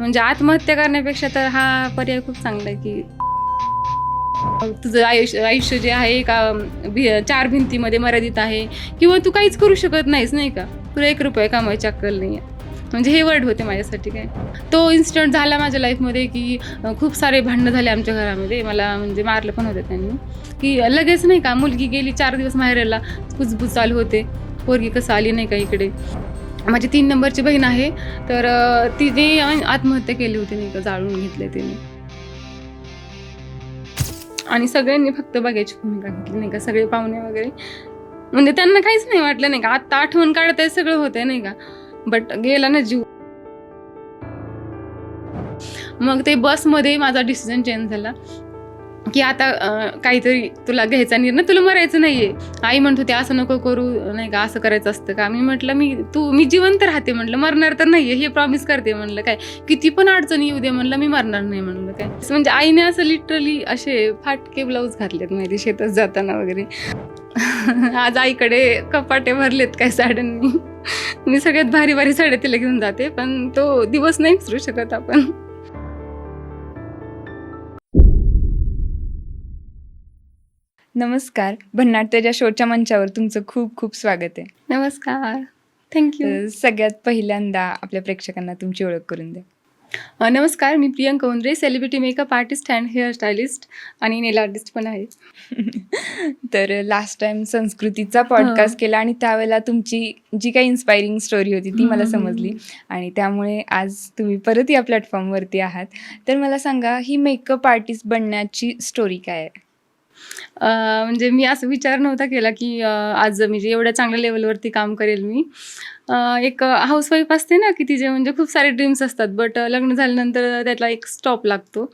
म्हणजे आत्महत्या करण्यापेक्षा तर हा पर्याय खूप चांगला आहे की तुझं आयुष्य जे आहे का 4 भिंतीमध्ये मर्यादित आहे किंवा तू काहीच करू शकत नाहीस, नाही का? तुला 1 रुपया कमवायची अक्कल नाही आहे. म्हणजे हे वर्ड होते माझ्यासाठी काय. तो इन्सिडेंट झाला माझ्या लाईफमध्ये की खूप सारे भांडणं झाले आमच्या घरामध्ये. मला म्हणजे मारलं पण होतं त्यांनी, की लगेच नाही का मुलगी गेली 4 दिवस माहेराला, कुजबूज चालू होते. पोरगी कसं आली नाही का इकडे. माझी 3 नंबरची बहीण आहे, तर तिने आत्महत्या केली होती नाही का, जाळून घेतले तिने. आणि सगळ्यांनी फक्त बघायची भूमिका घेतली नाही का, सगळे पाहुणे वगैरे. म्हणजे त्यांना काहीच नाही वाटलं नाही का, आत्ता आठवण काढताय सगळं होतंय नाही का, बट गेला ना जीव. मग ते बसमध्ये माझा डिसिजन चेंज झाला की आता काहीतरी तुला घ्यायचा निर्णय, तुला मरायचं नाहीये. आई म्हणत होती असं नको करू नाही का, असं करायचं असतं का. मी म्हटलं मी जिवंत राहते म्हणलं, मरणार तर नाहीये हे प्रॉमिस करते म्हणलं. काय किती पण अडचणी येऊ दे म्हणलं, मी मरणार नाही म्हणलं. काय म्हणजे आईने असं लिटरली असे फाटके ब्लाऊज घातलेत माझे शेतात जाताना वगैरे. आज आईकडे कपाटे भरलेत काय साड्यांनी. मी सगळ्यात भारी भारी साड्या तिला घेऊन जाते, पण तो दिवस नाही विसरू शकत आपण. नमस्कार, भन्नाट तेजा शोच्या मंचावर तुमचं खूप खूप स्वागत आहे. नमस्कार, थँक्यू. सगळ्यात पहिल्यांदा आपल्या प्रेक्षकांना तुमची ओळख करून द्या. नमस्कार, मी Priyanka Undre, celebrity makeup artist and hair stylist आणि नेल आर्टिस्ट पण आहे. तर लास्ट टाइम संस्कृतीचा पॉडकास्ट केला आणि त्यावेळेला तुमची जी काही इन्स्पायरिंग स्टोरी होती ती मला समजली आणि त्यामुळे आज तुम्ही परत या प्लॅटफॉर्मवरती आहात. तर मला सांगा, ही मेकअप आर्टिस्ट बनण्याची स्टोरी काय आहे? म्हणजे मी असं विचार नव्हता केला की आज म्हणजे एवढ्या चांगल्या लेवलवरती काम करेल मी. एक हाऊसवाईफ असते ना की तिचे म्हणजे खूप सारे ड्रीम्स असतात, बट लग्न झाल्यानंतर त्यातला एक स्टॉप लागतो.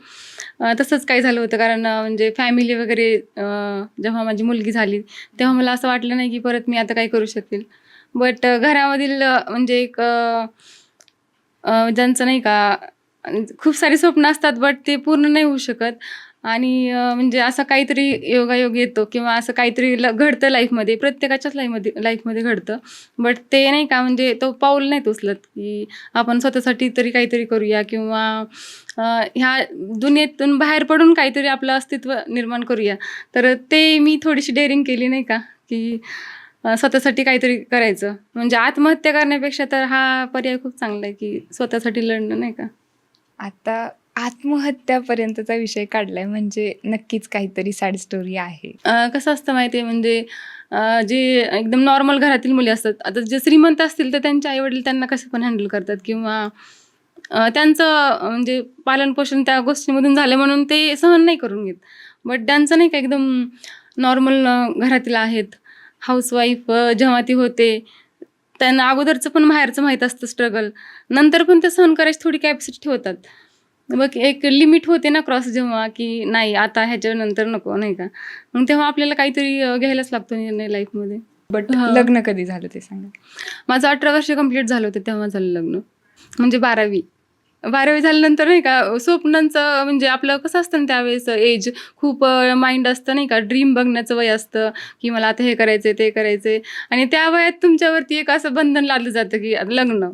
तसंच काही झालं होतं, कारण म्हणजे फॅमिली वगैरे जेव्हा माझी मुलगी झाली तेव्हा मला असं वाटलं नाही की परत मी आता काही करू शकेल. बट घरामधील म्हणजे एक ज्यांचं नाही का खूप सारी स्वप्न असतात, बट ते पूर्ण नाही होऊ शकत. आणि म्हणजे असं काहीतरी योगायोग येतो किंवा असं काहीतरी घडतं लाईफमध्ये, प्रत्येकाच्याच लाईफमध्ये घडतं. बट ते नाही का म्हणजे तो पाऊल नाही उचलत की आपण स्वतःसाठी तरी काहीतरी करूया किंवा ह्या दुनियेतून बाहेर पडून काहीतरी आपलं अस्तित्व निर्माण करूया. तर ते मी थोडीशी डेअरिंग केली नाही का, की स्वतःसाठी काहीतरी करायचं. म्हणजे आत्महत्या करण्यापेक्षा तर हा पर्याय खूप चांगला आहे की स्वतःसाठी लढणं नाही का. आता आत्महत्यापर्यंतचा विषय काढलाय म्हणजे नक्कीच काहीतरी सॅड स्टोरी आहे. कसं असतं माहिती आहे, म्हणजे जे एकदम नॉर्मल घरातील मुली असतात, आता जे श्रीमंत असतील तर त्यांचे आईवडील त्यांना कसं पण हँडल करतात किंवा त्यांचं म्हणजे पालनपोषण त्या गोष्टीमधून झालं म्हणून ते सहन नाही करून घेत. बट त्यांचं नाही का एकदम नॉर्मल घरातील आहेत, हाऊसवाईफ जेव्हा ती होते त्यांना अगोदरचं पण बाहेरचं माहीत असतं स्ट्रगल, नंतर पण ते सहन करायची थोडी कॅपॅसिटी ठेवतात. मग एक लिमिट होते ना क्रॉस, जेव्हा की नाही आता ह्याच्यानंतर नको नाही का, मग तेव्हा आपल्याला काहीतरी घ्यायलाच लागतो निर्णय लाईफमध्ये. बट लग्न कधी झालं ते सांगा. माझं 18 वर्ष कंप्लीट झालं होतं तेव्हा झालं लग्न. म्हणजे 12वी झाल्यानंतर नाही का स्वप्नांचं म्हणजे आपलं कसं असतं ना त्यावेळेस एज खूप माइंड असतं नाही का, ड्रीम बघण्याचं वय असतं की मला आता हे करायचंय ते करायचंय. आणि त्या वयात तुमच्यावरती एक असं बंधन लादलं जातं की लग्न.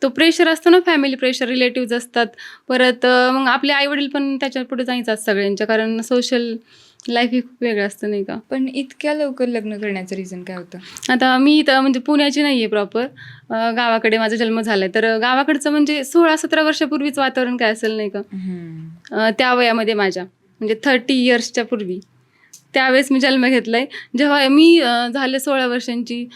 तो प्रेशर असतो ना, फॅमिली प्रेशर, रिलेटिव्ज असतात. परत मग आपले आईवडील पण त्याच्या पुढे जायचं सगळ्यांच्या, कारण सोशल लाईफ ही खूप वेगळं असतं नाही का. पण इतक्या लवकर लग्न करण्याचं रिझन काय होतं? आता मी इथं म्हणजे पुण्याची नाही आहे प्रॉपर, गावाकडे माझा जन्म झाला आहे. तर गावाकडचं म्हणजे 16-17 वर्षापूर्वीच वातावरण काय असेल नाही का, त्या वयामध्ये माझ्या म्हणजे 30 इयर्सच्या पूर्वी त्यावेळेस मी जन्म घेतला आहे. जेव्हा मी झाले 16 वर्षांची,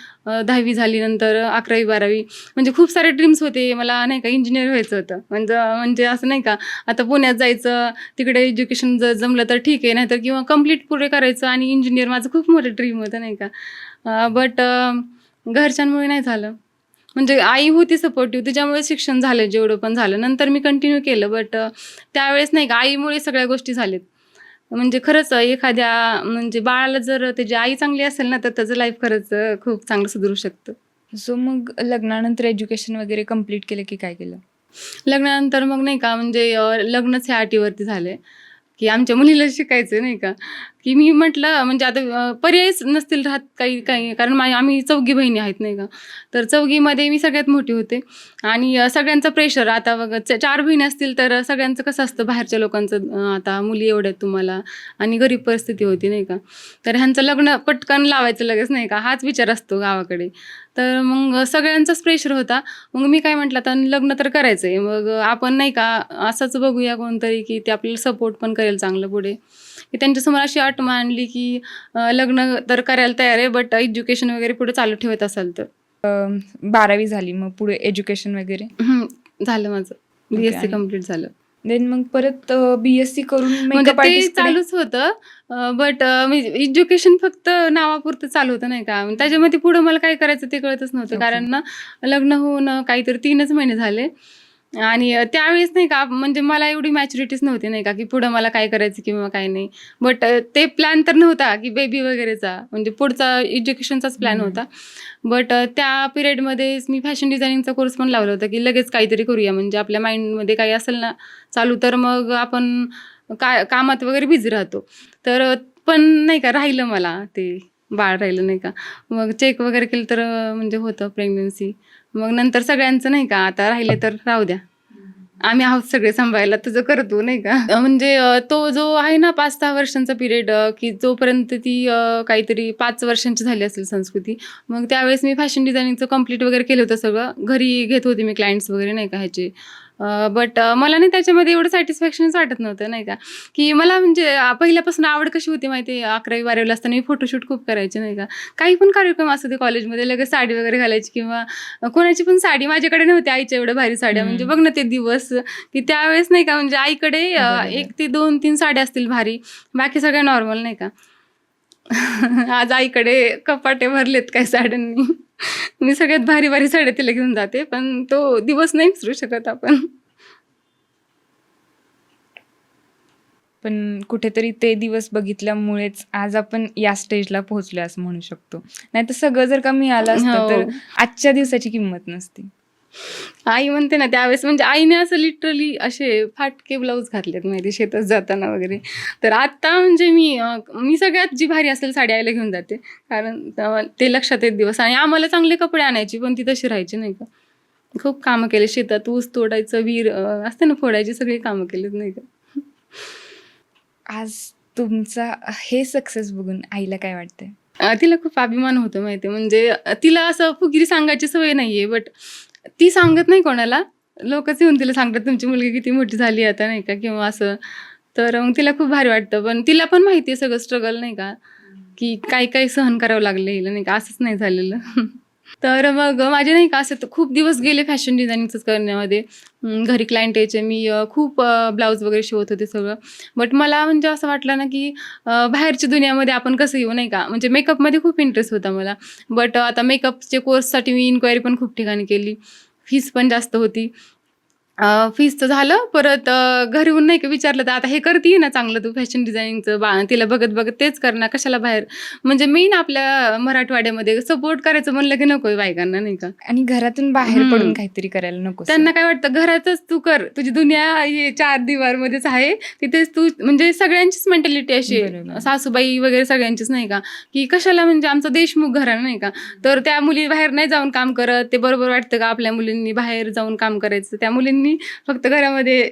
10वी झाली, नंतर 11वी 12वी, म्हणजे खूप सारे ड्रीम्स होते मला नाही का. इंजिनियर व्हायचं होतं, म्हणजे असं नाही का आता पुण्यात जायचं, तिकडे एज्युकेशन जर जमलं तर ठीक आहे, नाहीतर किंवा कंप्लीट पुरे करायचं आणि इंजिनियर माझं खूप मोठं ड्रीम होतं नाही का. बट घरच्यांमुळे नाही झालं. म्हणजे आई होती सपोर्टिव्ह, त्याच्यामुळे शिक्षण झालं जेवढं पण झालं, नंतर मी कंटिन्यू केलं. बट त्यावेळेस नाही का आईमुळे सगळ्या गोष्टी झाल्यात. म्हणजे खरंच एखाद्या म्हणजे बाळाला जर त्याची आई चांगली असेल ना, तर त्याचं लाईफ खरंच खूप चांगलं सुधरू शकतं. सो मग लग्नानंतर एज्युकेशन वगैरे कम्प्लीट केलं की काय केलं? लग्नानंतर मग नाही का म्हणजे लग्नच ह्या अटीवरती झाले की आमच्या मुलीला शिकायचं नाही का. की मी म्हटलं म्हणजे आता पर्यायच नसतील राहत काही काही, कारण आम्ही 4घी बहिणी आहेत नाही का. तर 4घीमध्ये मी सगळ्यात मोठी होते आणि सगळ्यांचं प्रेशर आता बघा 4 बहिणी असतील तर सगळ्यांचं कसं असतं बाहेरच्या लोकांचं, आता मुली एवढ्या आहेत तुम्हाला आणि गरीब परिस्थिती होती नाही का. तर ह्यांचं लग्न पटकन लावायचं लगेच नाही का, हाच विचार असतो गावाकडे. तर मग सगळ्यांचाच प्रेशर होता. मग मी काय म्हटलं आता लग्न तर करायचं आहे, मग आपण नाही का असंच बघूया कोणतरी की ते आपल्याला सपोर्ट पण करेल चांगलं पुढे. की त्यांच्यासमोर अशी अट मांडली की लग्न तर करायला तयार आहे, बट एज्युकेशन वगैरे पुढे चालू ठेवत असाल तर. 12वी झाली, मग पुढे एज्युकेशन वगैरे? झालं माझं, ओके. BSc आणि कंप्लीट झालं. देन मग परत BSc करून म्हणजे मेकअप ते आर्टिस्ट चालूच होतं, बट एज्युकेशन फक्त नावापुरतं चालू होतं नाही का. त्याच्यामध्ये पुढं मला काय करायचं ते कळतच नव्हतं, ओके. कारण ना लग्न होऊन काहीतरी 3च महिने झाले आणि त्यावेळेस नाही का म्हणजे मला एवढी मॅच्युरिटीच नव्हती नाही का, की पुढं मला काय करायचं किंवा काय नाही. बट ते प्लॅन तर नव्हता की बेबी वगैरेचा, म्हणजे पुढचा एज्युकेशनचाच प्लॅन होता. बट त्या पिरियडमध्येच मी फॅशन डिझायनिंगचा कोर्स पण लावला होता, की लगेच काहीतरी करूया, म्हणजे आपल्या माइंडमध्ये काही असेल ना चालू तर मग आपण कामात वगैरे बिझी राहतो. तर पण नाही का राहिलं मला ते बाळ राहिलं नाही का. मग चेक वगैरे केलं तर म्हणजे होतं प्रेग्नन्सी. मग नंतर सगळ्यांचं नाही का आता राहिले तर राहू द्या. आम्ही आहोत सगळे सांभाळायला, तुझं कर तू नाही का. म्हणजे तो जो आहे ना 5-6 वर्षांचा पिरियड, की जोपर्यंत ती काहीतरी 5 वर्षांची झाली असेल संस्कृती. मग त्यावेळेस मी फॅशन डिझायनिंगचं कंप्लीट वगैरे केलं होतं सगळं. घरी घेत होते मी क्लायंट्स वगैरे नाही का ह्याचे. बट मला नाही त्याच्यामध्ये एवढं सॅटिस्फॅक्शनच वाटत नव्हतं नाही का, की मला म्हणजे पहिल्यापासून आवड कशी होती माहिती आहे, 11वी-12वीला असताना मी फोटोशूट खूप करायचे नाही का. काही पण कार्यक्रम असू दे कॉलेजमध्ये लगेच साडी वगैरे घालायची किंवा कोणाची पण साडी, माझ्याकडे नव्हती आईच्या एवढ्या भारी साड्या. म्हणजे बघ ना ते दिवस, की त्यावेळेस नाही का म्हणजे आईकडे बरोबर. 1 ते 2-3 साड्या असतील भारी, बाकी सगळ्या नॉर्मल नाही का. आज आईकडे कपाटे भरलेत काय साड्यांनी. मी सगळ्यात भारी भारी साड्या तिला घेऊन जाते, पण तो दिवस नाही विसरू शकत आपण. पण कुठेतरी ते दिवस बघितल्यामुळेच आज आपण या स्टेजला पोहोचलो असं म्हणू शकतो. नाहीतर सगळं जर का मिळालं असतं तर हो. आजच्या दिवसाची किंमत नसती. आई म्हणते ना त्यावेळेस म्हणजे आईने असं लिटरली असे फाटके ब्लाऊज घातलेत माहिती शेतात जाताना वगैरे. तर आत्ता म्हणजे मी सगळ्यात जी भारी असेल साडी आईला घेऊन जाते. कारण ते लक्षात येत दिवस आणि आम्हाला चांगले कपडे आणायची, पण ती तशी राहायची नाही का. खूप कामं केले शेतात, ऊस तोडायचं, विहीर असते ना फोडायची, सगळी कामं केलीत नाही का. आज तुमचा हे सक्सेस बघून आईला काय वाटतंय? तिला खूप अभिमान होतो माहिती आहे. म्हणजे तिला असं फुगिरी सांगायची सवय नाहीये, बट ती सांगत नाही कोणाला. लोकच येऊन तिला सांगतात तुमची मुलगी किती मोठी झाली आता नाही का किंवा असं. तर मग तिला खूप भारी वाटतं. पण तिला पण माहिती आहे सगळं स्ट्रगल नाही का, की काय सहन करावं लागलं हिला नाही का, असंच नाही झालेलं. तर मग माझे नाही का असं तर खूप दिवस गेले फॅशन डिझायनिंगचंच करण्यामध्ये. घरी क्लायंट यायचे, मी खूप ब्लाऊज वगैरे शिवत होते सगळं. बट मला म्हणजे असं वाटलं ना, की बाहेरच्या दुनियामध्ये आपण कसं येऊ नाही का. म्हणजे मेकअपमध्ये खूप इंटरेस्ट होता मला. बट आता मेकअपचे कोर्ससाठी मी इन्क्वायरी पण खूप ठिकाणी केली. फीस पण जास्त होती. फीसचं झालं. परत घरी येऊन नाही का विचारलं, तर आता हे करतीये ना चांगलं तू फॅशन डिझायनिंगचं, तिला बघत तेच कर ना, कशाला बाहेर. म्हणजे मेन आपल्या मराठवाड्यामध्ये सपोर्ट करायचं म्हणलं की नको आहे बायकांना नाही का. आणि घरातून बाहेर पडून काहीतरी करायला नको. त्यांना काय वाटतं घरातच तू कर, तुझी दुनिया हे 4 दिवारमध्येच आहे, तिथेच तू. म्हणजे सगळ्यांचीच मेंटॅलिटी अशी आहे, बरोबर. सासूबाई वगैरे सगळ्यांचीच नाही का, की कशाला म्हणजे आमचं देशमुख घराणं नाही का. तर त्या मुली बाहेर नाही जाऊन काम करत, ते बरोबर वाटतं का आपल्या मुलींनी बाहेर जाऊन काम करायचं. त्या मुलींनी फक्त घरामध्ये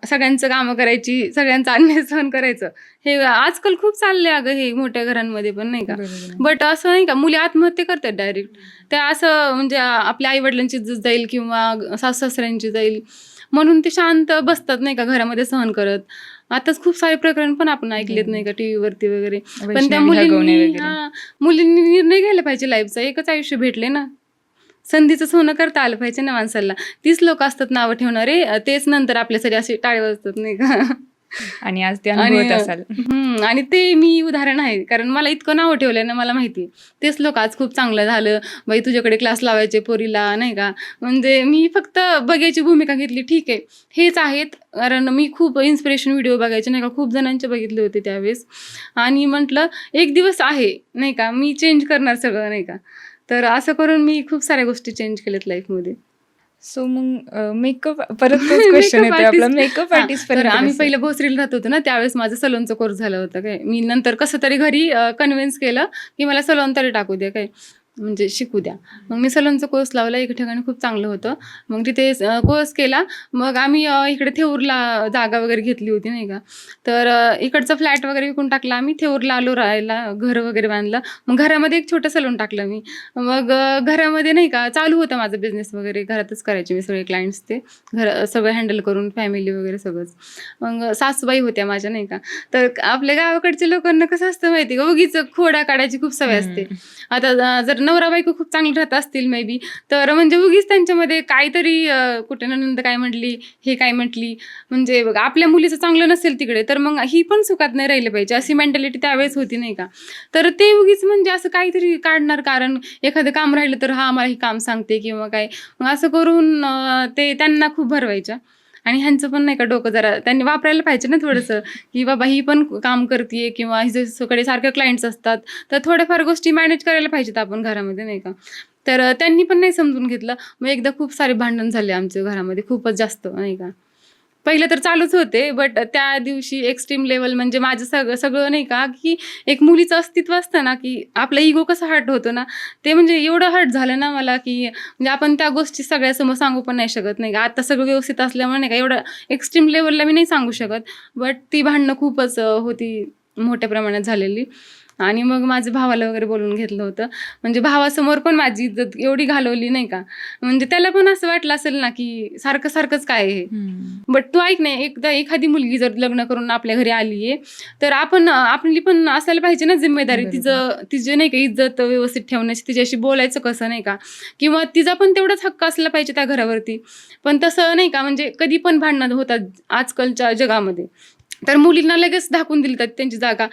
सगळ्यांचं कामं करायची, सगळ्यांचा अन्याय सहन करायचं. हे आजकाल खूप चाललंय अगं हे मोठ्या घरांमध्ये पण नाही का. बरोबर. बट असं नाही का मुली आत्महत्या करतात डायरेक्ट. त्या असं म्हणजे आपल्या आईवडिलांची इज्जत जाईल किंवा सासू-सासऱ्यांची जाईल म्हणून ते शांत बसतात नाही का घरामध्ये सहन करत. आताच खूप सारे प्रकरण पण आपण ऐकलेत नाही का टीव्हीवरती वगैरे. पण त्या वैष्णवी हगवणे मुलींनी वगैरे. मुलींनी निर्णय घ्यायला पाहिजे लाईफचा. एकच आयुष्य भेटले ना. संधीचं सोनं करता आलं पाहिजे ना माणसाला. 30 लोक असतात नावं ठेवणारे, तेच नंतर आपल्यासाठी असे टाळे वाजतात नाही का. आणि आज ते आणि अनुभवत असाल. आणि ते मी उदाहरण आहे. कारण मला इतकं नावं ठेवलंय ना मला माहिती. तेच लोक आज खूप चांगलं झालं, बाई तुझ्याकडे क्लास लावायचे पोरीला नाही का. म्हणजे मी फक्त बघायची भूमिका घेतली, ठीक आहे हेच आहेत. कारण मी खूप इन्स्पिरेशन व्हिडिओ बघायचे नाही का, खूप जणांचे बघितले होते त्यावेळेस. आणि म्हटलं एक दिवस आहे नाही का, मी चेंज करणार सगळं नाही का. तर असं करून मी खूप साऱ्या गोष्टी चेंज केल्यात लाईफमध्ये. सो मग मेकअप परत तोच क्वेश्चन Makeup येतो आपला, artist. मेकअप हां, आर्टिस्ट तर पर्यंत आम्ही कसं? पहिलं भोसरीला राहत होतो ना, त्यावेळेस माझा सलोनचा कोर्स झाला होता काय. मी नंतर कसं तरी घरी कन्व्हिन्स केलं, की मला सलोन तरी टाकू द्या काय, म्हणजे शिकू द्या. मग मी सलोनचा कोर्स लावला. एका ठिकाणी खूप चांगलं होतं. मग तिथे कोर्स केला. मग आम्ही इकडे थेऊरला जागा वगैरे घेतली होती नाही का. तर इकडचा फ्लॅट वगैरे विकून टाकला आम्ही. थेऊरला आलो राहायला, घर वगैरे बांधलं. मग घरामध्ये एक छोटं सलून टाकलं मी. मग घरामध्ये नाही का चालू होता माझा बिझनेस वगैरे. घरातच करायचे मी सगळे क्लायंट्स ते. सगळं हँडल करून फॅमिली वगैरे सगळंच. मग सासूबाई होत्या माझ्या नाही का. तर आपल्या गावाकडच्या लोकांना कसं असतं माहिती का, उगीच खोड्या काढायची खूप सवय असते. आता जर नवरा बायको खूप चांगले राहत असतील मे बी, तर म्हणजे उगीच त्यांच्यामध्ये काहीतरी कुठे नणंद काय म्हटली, हे काय म्हटली, म्हणजे बघा आपल्या मुलीचं चांगलं नसेल तिकडे, तर मग ही पण सुखात नाही राहिली पाहिजे, अशी मेंटॅलिटी त्यावेळेस होती नाही का. तर ते उगीच म्हणजे असं काहीतरी काढणार कारण, एखादं काम राहिलं तर हा मला हे काम सांगते किंवा काय, मग असं करून ते त्यांना खूप भरवायच्या. आणि ह्यांचं पण नाही का डोकं जरा त्यांनी वापरायला पाहिजे ना थोडंसं, की बाबा ही पण काम करते किंवा हिच्याकडे सारखे क्लायंट्स असतात, तर थोड्याफार गोष्टी मॅनेज करायला पाहिजेत आपण घरामध्ये नाही का. तर त्यांनी पण नाही समजून घेतलं. मग एकदा खूप सारे भांडण झाले आमच्या घरामध्ये, खूपच जास्त नाही का. पहिलं तर चालूच होते, बट त्या दिवशी एक्स्ट्रीम लेवल म्हणजे माझं सगळं सगळं नाही का, की एक मुलीचं अस्तित्व असतं ना, की आपला इगो कसा हर्ट होतो ना, ते म्हणजे एवढं हर्ट झालं ना मला, की म्हणजे आपण त्या गोष्टी सगळ्यासमोर सांगू पण नाही शकत नाही का. आता सगळं व्यवस्थित असल्यामुळे नाही का एवढं एक्स्ट्रीम लेवलला मी नाही सांगू शकत. बट ती भांडणं खूपच होती, मोठ्या प्रमाणात झालेली. आणि मग माझ्या भावाला वगैरे बोलवून घेतलं होतं. म्हणजे भावासमोर पण माझी इज्जत एवढी घालवली नाही का. म्हणजे त्याला पण असं वाटलं असेल ना, की सारखं सारखंच काय आहे हे. बट तू ऐक ना, एकदा एखादी मुलगी जर लग्न करून आपल्या घरी आली आहे, तर आपण आपली पण असायला पाहिजे ना जिम्मेदारी. बरोबर. तिची नाही का इज्जत व्यवस्थित ठेवण्याची, तिच्याशी बोलायचं कसं नाही का, किंवा तिचा पण तेवढाच हक्क असला पाहिजे त्या घरावरती. पण तसं नाही का, म्हणजे कधी पण भांडणं होतात आजकालच्या जगामध्ये. तर मुलींना लगेच दाखवून दिली जाते त्यांची जागा.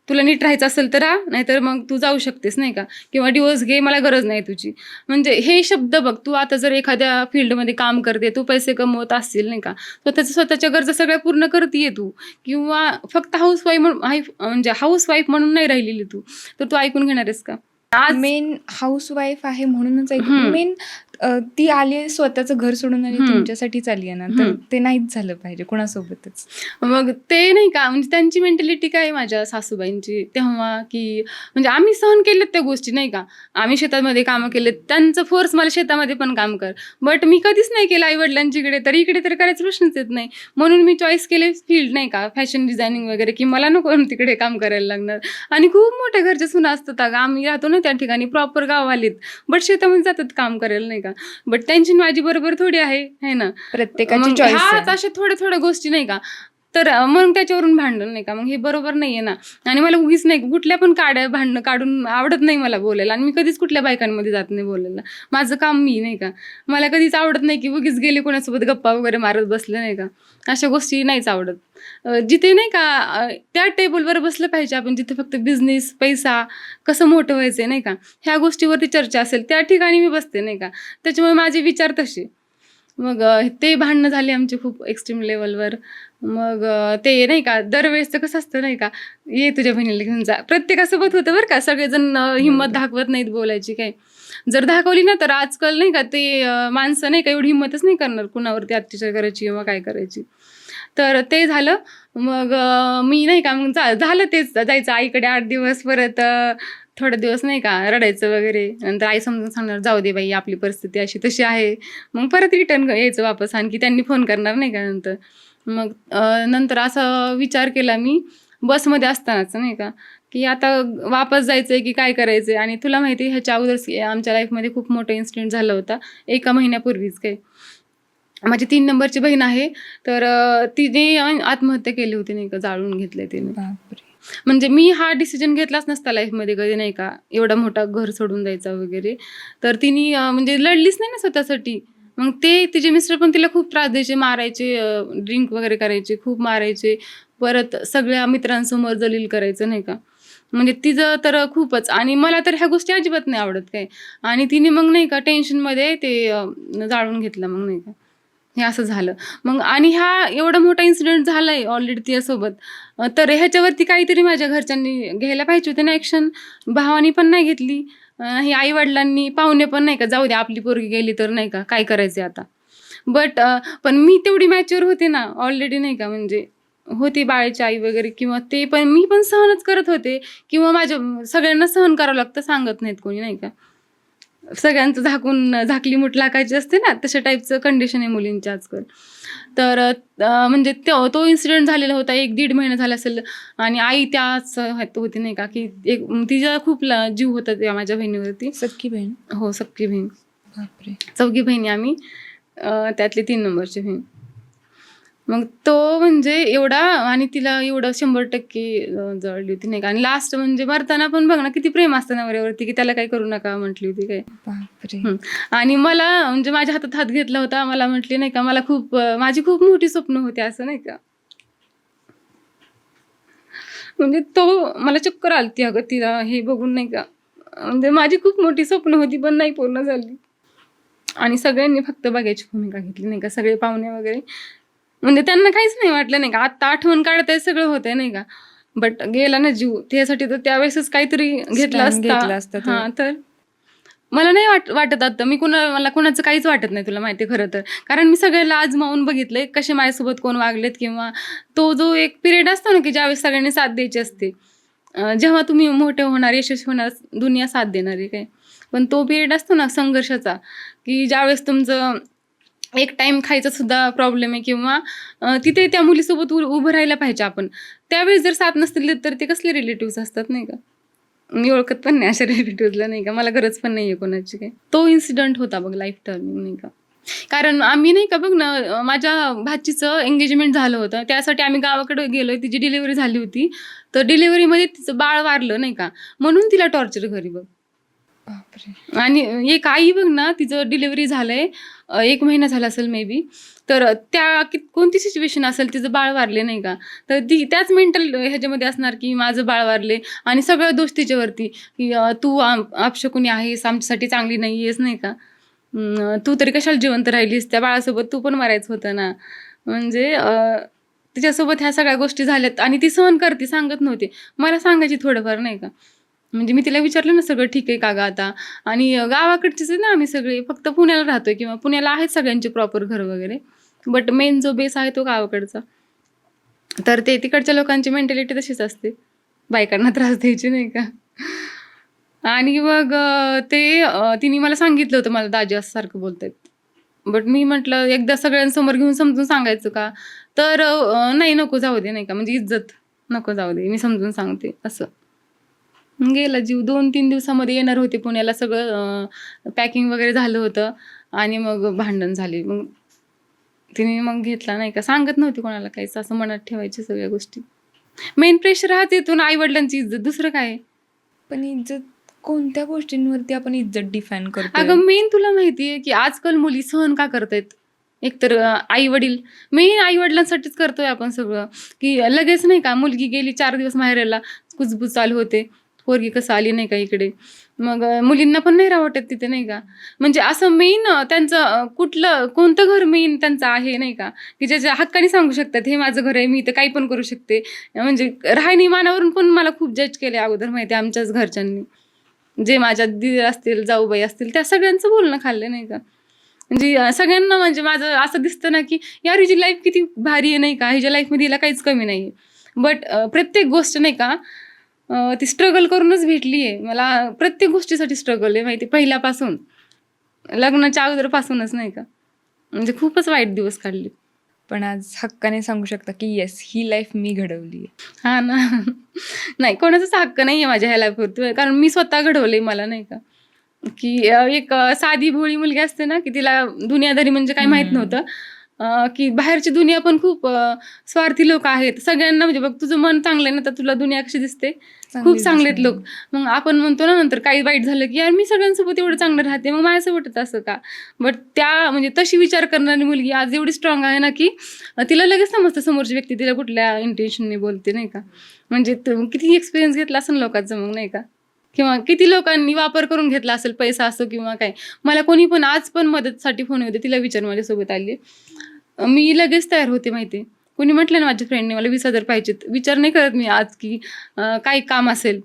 तुला नीट राहायचं असेल तर राहा, नाहीतर मग तू जाऊ शकतेस नाही का, किंवा डिवोर्स घे, मला गरज नाही तुझी. म्हणजे हे शब्द बघ, तू आता जर एखाद्या फील्डमध्ये काम करते, तू पैसे कमवत असतील नाही का, स्वतःच्या गरजा सगळ्या पूर्ण करतीये तू, किंवा फक्त हाऊसवाईफ म्हणजे हाऊसवाईफ म्हणून नाही राहिलेली तू, तर तू ऐकून घेणार आहेस का आज. मेन हाऊसवाईफ आहे म्हणूनच हम्म. मेन ती आली स्वतःचं घर सोडून आणि तुमच्यासाठीच आली आहे ना, तर ते नाहीच झालं पाहिजे कोणासोबतच. मग ते नाही का, म्हणजे त्यांची मेंटॅलिटी काय माझ्या सासूबाईंची तेव्हा, की म्हणजे आम्ही सहन केलेत त्या गोष्टी नाही का. आम्ही शेतामध्ये कामं केलेत, त्यांचं फोर्स मला शेतामध्ये पण काम कर, बट मी कधीच नाही केलं आईवडिलांच्याकडे, तर इकडे तर करायचा प्रश्नच येत नाही. म्हणून मी चॉईस केले फील्ड नाही का, फॅशन डिझायनिंग वगैरे, की मला नको तिकडे काम करायला लागणार. आणि खूप मोठ्या घरच्या सुना असतात अगं, आम्ही राहतो ना त्या ठिकाणी प्रॉपर गाव आलीत, बट शेतामध्ये जातात काम करायला नाही का. बट त्यांची माझी बरोबर थोडी आहे ना. प्रत्येकाची मग चॉईस ह्याच आहे. अशा थोड्या थोड्या गोष्टी नाही का, तर मग त्याच्यावरून भांडण नाही का, मग हे बरोबर नाहीये ना. आणि मला उगीच नाही कुठल्या पण भांडणं काढून आवडत नाही मला बोलायला, आणि मी कधीच कुठल्या बायकांमध्ये जात नाही बोलायला. माझं काम मी नाही का. मला कधीच आवडत नाही की उगीच गेले कोणासोबत गप्पा वगैरे मारत बसले नाही का, अशा गोष्टी नाहीच आवडत. जिथे नाही का त्या टेबलवर बसलं पाहिजे आपण, जिथे फक्त बिझनेस, पैसा, कसं मोठं व्हायचंय नाही का, ह्या गोष्टीवरती चर्चा असेल, त्या ठिकाणी मी बसते नाही का. त्याच्यामुळे माझे विचार तसे. मग ते भांडणं झाले आमचे खूप एक्स्ट्रीम लेवलवर. मग ते नाही का दरवेळेसचं कसं असतं नाही का, ये तुझ्या बहिणीला घेऊन जा, प्रत्येकासोबत होतं बरं का. सगळेजण हिंमत दाखवत नाहीत बोलायची काय. जर दाखवली ना, तर आजकाल नाही का ते माणसं नाही का एवढी हिंमतच नाही करणार कुणावरती अत्याचार करायची किंवा काय करायची. तर ते झालं. मग मी नाही का, मग झालं तेच, जायचं आईकडे 8 दिवस, परत थोडे दिवस नाही का रडायचं वगैरे. नंतर आई समजून सांगणार, जाऊ दे बाई आपली परिस्थिती अशी तशी आहे. मग परत रिटर्न यायचं वापस, आणखी त्यांनी फोन करणार नाही का नंतर. मग नंतर असा विचार केला मी बसमध्ये असतानाच नाही का, की आता वापस जायचंय की काय करायचंय. आणि तुला माहिती आहे ह्याच्या अगोदर आमच्या लाईफमध्ये खूप मोठा इन्सिडेंट झाला होता 1 महिन्यापूर्वीच. काय, माझी 3 नंबरची बहीण आहे, तर तिने आत्महत्या केली होती नाही का, जाळून घेतलंय तिने. बापरे. म्हणजे मी हा डिसिजन घेतलाच नसता लाईफमध्ये कधी नाही का, एवढा मोठा घर सोडून जायचा वगैरे. तर तिने म्हणजे लढलीच नाही ना स्वतःसाठी. मग ते तिचे मिस्टर पण तिला खूप त्रास द्यायचे, मारायचे, ड्रिंक वगैरे करायचे, खूप मारायचे. परत सगळ्या मित्रांसमोर जलील करायचं नाही का. म्हणजे तिचं तर खूपच. आणि मला तर ह्या गोष्टी अजिबात नाही आवडत काय. आणि तिने मग नाही का टेन्शनमध्ये ते जाळून घेतलं मग नाही का. हे असं झालं. मग आणि हा एवढा मोठा इन्सिडेंट झालाय ऑलरेडी तिच्यासोबत. तर ह्याच्यावरती काहीतरी माझ्या घरच्यांनी घ्यायला पाहिजे होते ना ॲक्शन. भावानी पण नाही घेतली. हे आई-वडिलांनी, पाहुणे पण नाही का, जाऊ दे आपली पोरगी गेली तर नाही का, काय करायचं आता. बट पण मी तेवढी मॅच्युअर होते ना ऑलरेडी नाही का, म्हणजे होती बाळाची आई वगैरे, किंवा ते पण मी पण सहनच करत होते, किंवा माझ्या सगळ्यांना सहन करावं लागतं, सांगत नाहीत कोणी नाही का. सगळ्यांचं झाकली मूठ लागायची असते ना, तशा टाईपचं कंडिशन आहे मुलींची आजकाल. तर म्हणजे तो इन्सिडेंट झालेला होता 1-1.5 महिना झाला असेल, आणि आई त्याच ह्यात होती नाही का, की तिचा खूप जीव होता त्या माझ्या बहिणीवरती. सख्खी बहीण? हो, सख्खी बहीण. बापरे. 4घी बहिणी आम्ही, त्यातली 3 नंबरची बहीण. मग तो म्हणजे एवढा, आणि तिला एवढं 100% जळली होती नाही का. आणि लास्ट म्हणजे मरताना पण बघ ना, किती प्रेम असतं नवऱ्यावरती, की त्याला काही करू नका म्हटली होती काय. बापरे. आणि मला म्हणजे माझ्या हातात हात घेतला होता, मला म्हटली नाही का, मला माझी खूप मोठी स्वप्न होती असं नाही का. म्हणजे तो मला चक्कर आलती अगं तिला हे बघून नाही का. म्हणजे माझी खूप मोठी स्वप्न होती, पण नाही पूर्ण झाली. आणि सगळ्यांनी फक्त बघायची भूमिका घेतली नाही का, सगळे पाहुणे वगैरे. म्हणजे त्यांना काहीच नाही वाटलं नाही का. आता आठवण काढताय, सगळं होतंय नाही का. बट गेला ना जीव, त्यासाठी तर त्यावेळेसच काहीतरी घेतला घेतला असता. असता तर. हां, तर मला नाही वाटत आता. मला कोणाचं काहीच वाटत नाही, तुला माहिती आहे खरं तर. कारण मी सगळ्याला आजमावून बघितलंय, कसे माझ्यासोबत कोण वागलेत, किंवा तो जो एक पिरियड असतो ना, की ज्यावेळेस सगळ्यांनी साथ द्यायची असते. जेव्हा तुम्ही मोठे होणार, यशस्वी होणार, दुनिया साथ देणार आहे काय. पण तो पिरियड असतो ना संघर्षाचा, की ज्यावेळेस तुमचं एक टाइम खायचा सुद्धा प्रॉब्लेम आहे, किंवा तिथे त्या मुलीसोबत उभं राहायला पाहिजे आपण. त्यावेळेस जर साथ नसतील देत, तर ते कसले रिलेटिव्ह असतात नाही का. मी ओळखत पण नाही अशा रिलेटिव्हला नाही का, मला गरज पण नाहीये कोणाची काही. तो इन्सिडेंट होता बघ लाईफ टर्निंग नाही का. कारण आम्ही नाही का बघ ना, माझ्या भाचीचं एंगेजमेंट झालं होतं, त्यासाठी आम्ही गावाकडे गेलोय. तिची डिलिव्हरी झाली होती, तर डिलिव्हरीमध्ये तिचं बाळ वारलं नाही का, म्हणून तिला टॉर्चर घरी बघ. बापरे. आणि एक आई बघ ना, तिचं डिलिव्हरी झालंय, 1 महिना झाला असेल मे बी. तर त्या कोणती सिच्युएशन असेल, तिचं बाळ वारले नाही का, तर ती त्याच मेंटल ह्याच्यामध्ये असणार, की माझं बाळ वारले, आणि सगळं दोष तिच्यावरती, की तू अपशकुनी आहेस, आमच्यासाठी चांगली नाही आहेस नाही का. तू तरी कशाला जिवंत राहिलीस, त्या बाळासोबत तू पण मरायचं होतं ना. म्हणजे तिच्यासोबत ह्या सगळ्या गोष्टी झाल्यात, आणि ती सहन करते, सांगत नव्हती. मला सांगायची थोडंफार नाही का. म्हणजे मी तिला विचारलं ना, सगळं ठीक आहे का गं आता. आणि गावाकडचेच आहे ना आम्ही सगळे, फक्त पुण्याला राहतोय, किंवा पुण्याला आहेत सगळ्यांचे प्रॉपर घर वगैरे, बट मेन जो बेस आहे तो गावाकडचा. तर ते तिकडच्या लोकांची मेंटॅलिटी तशीच असते, बायकांना त्रास द्यायची नाही का. आणि मग तिने मला सांगितलं होतं, मला दाजी असं सारखं बोलतायत. बट मी म्हटलं एकदा सगळ्यांसमोर घेऊन समजून सांगायचं का, तर नाही, नको जाऊ दे नाही का, म्हणजे इज्जत नको जाऊ दे, मी समजून सांगते असं. गेला जीव. 2-3 दिवसामध्ये येणार होते पुण्याला, सगळं पॅकिंग वगैरे झालं होतं, आणि मग भांडण झाली. मग तिने मग घेतला नाही का, सांगत नव्हती कोणाला काहीच, असं मनात ठेवायची सगळ्या गोष्टी. मेन प्रेशर हाच येतो ना, आई-वडिलांची इज्जत, दुसरं काय आहे. पण इज्जत कोणत्या गोष्टींवरती आपण इज्जत डिफाईन करतो? अगं मेन तुला माहिती आहे, की आजकाल मुली सहन का करतायत? एकतर आई-वडील, मेन आई-वडिलांसाठीच करतोय आपण सगळं, की लगेच नाही का, मुलगी गेली 4 दिवस माहेराला, कुजबूज चालू होते, पोरगी कसं आली नाही का इकडे. मग मुलींना पण नाही राहू वाटत तिथे नाही का. म्हणजे असं मेन त्यांचं कोणतं घर मेन त्यांचं आहे नाही का, की ज्याच्या हक्काने सांगू शकतात, हे माझं घर आहे, मी इथं काही पण करू शकते. म्हणजे राहणीमानावरून पण मला खूप जज केले अगोदर माहिती आहे आमच्याच घरच्यांनी. जे माझ्या दीर असतील, जाऊबाई असतील, त्या सगळ्यांचं बोलणं खाल्लं नाही का. म्हणजे सगळ्यांना म्हणजे माझं असं दिसतं ना, की यार हिची लाईफ किती भारी आहे नाही का, हिच्या लाईफमध्ये हिला काहीच कमी नाही आहे. बट प्रत्येक गोष्ट नाही का, ती स्ट्रगल करूनच भेटली आहे मला. प्रत्येक गोष्टीसाठी स्ट्रगल आहे माहिती, पहिल्यापासून, लग्नाच्या अगोदरपासूनच नाही का. म्हणजे खूपच वाईट दिवस काढले. पण आज हक्काने सांगू शकता की येस, ही लाईफ मी घडवली आहे. हां ना. नाही, कोणाचाच हक्क नाही आहे माझ्या ह्या लाईफवरती, कारण मी स्वतः घडवलंय मला नाही का. की एक साधी भोळी मुलगी असते ना, की तिला दुनियादारी म्हणजे काही माहित नव्हतं. की बाहेरची दुनिया पण खूप स्वार्थी लोक आहेत. सगळ्यांना म्हणजे बघ, तुझं मन चांगलं आहे ना, तर तुला दुनिया कशी दिसते, खूप चांगले आहेत लोक. मग आपण म्हणतो ना नंतर काही वाईट झालं, की यार मी सगळ्यांसोबत एवढं चांगलं राहते, मग माझ्यासोबत असं का. बट म्हणजे तशी विचार करणारी मुलगी आज एवढी स्ट्रॉंग आहे ना, की तिला लगेच समजतं समोरची व्यक्ती तिला कुठल्या इंटेन्शनने बोलते नाही का. म्हणजे किती एक्सपिरियन्स घेतला असेल लोकांचा मग नाही का, किंवा किती लोकांनी वापर करून घेतला असेल, पैसा असो किंवा काय. मला कोणी पण आज पण मदतीसाठी फोन होते, तिला विचार माझ्यासोबत आली, मी लगेच तयार होते माहिती. कोणी म्हटलं ना माझ्या फ्रेंडने मला 20,000 पाहिजेत, विचार नाही करत मी आज की काही काम असेल.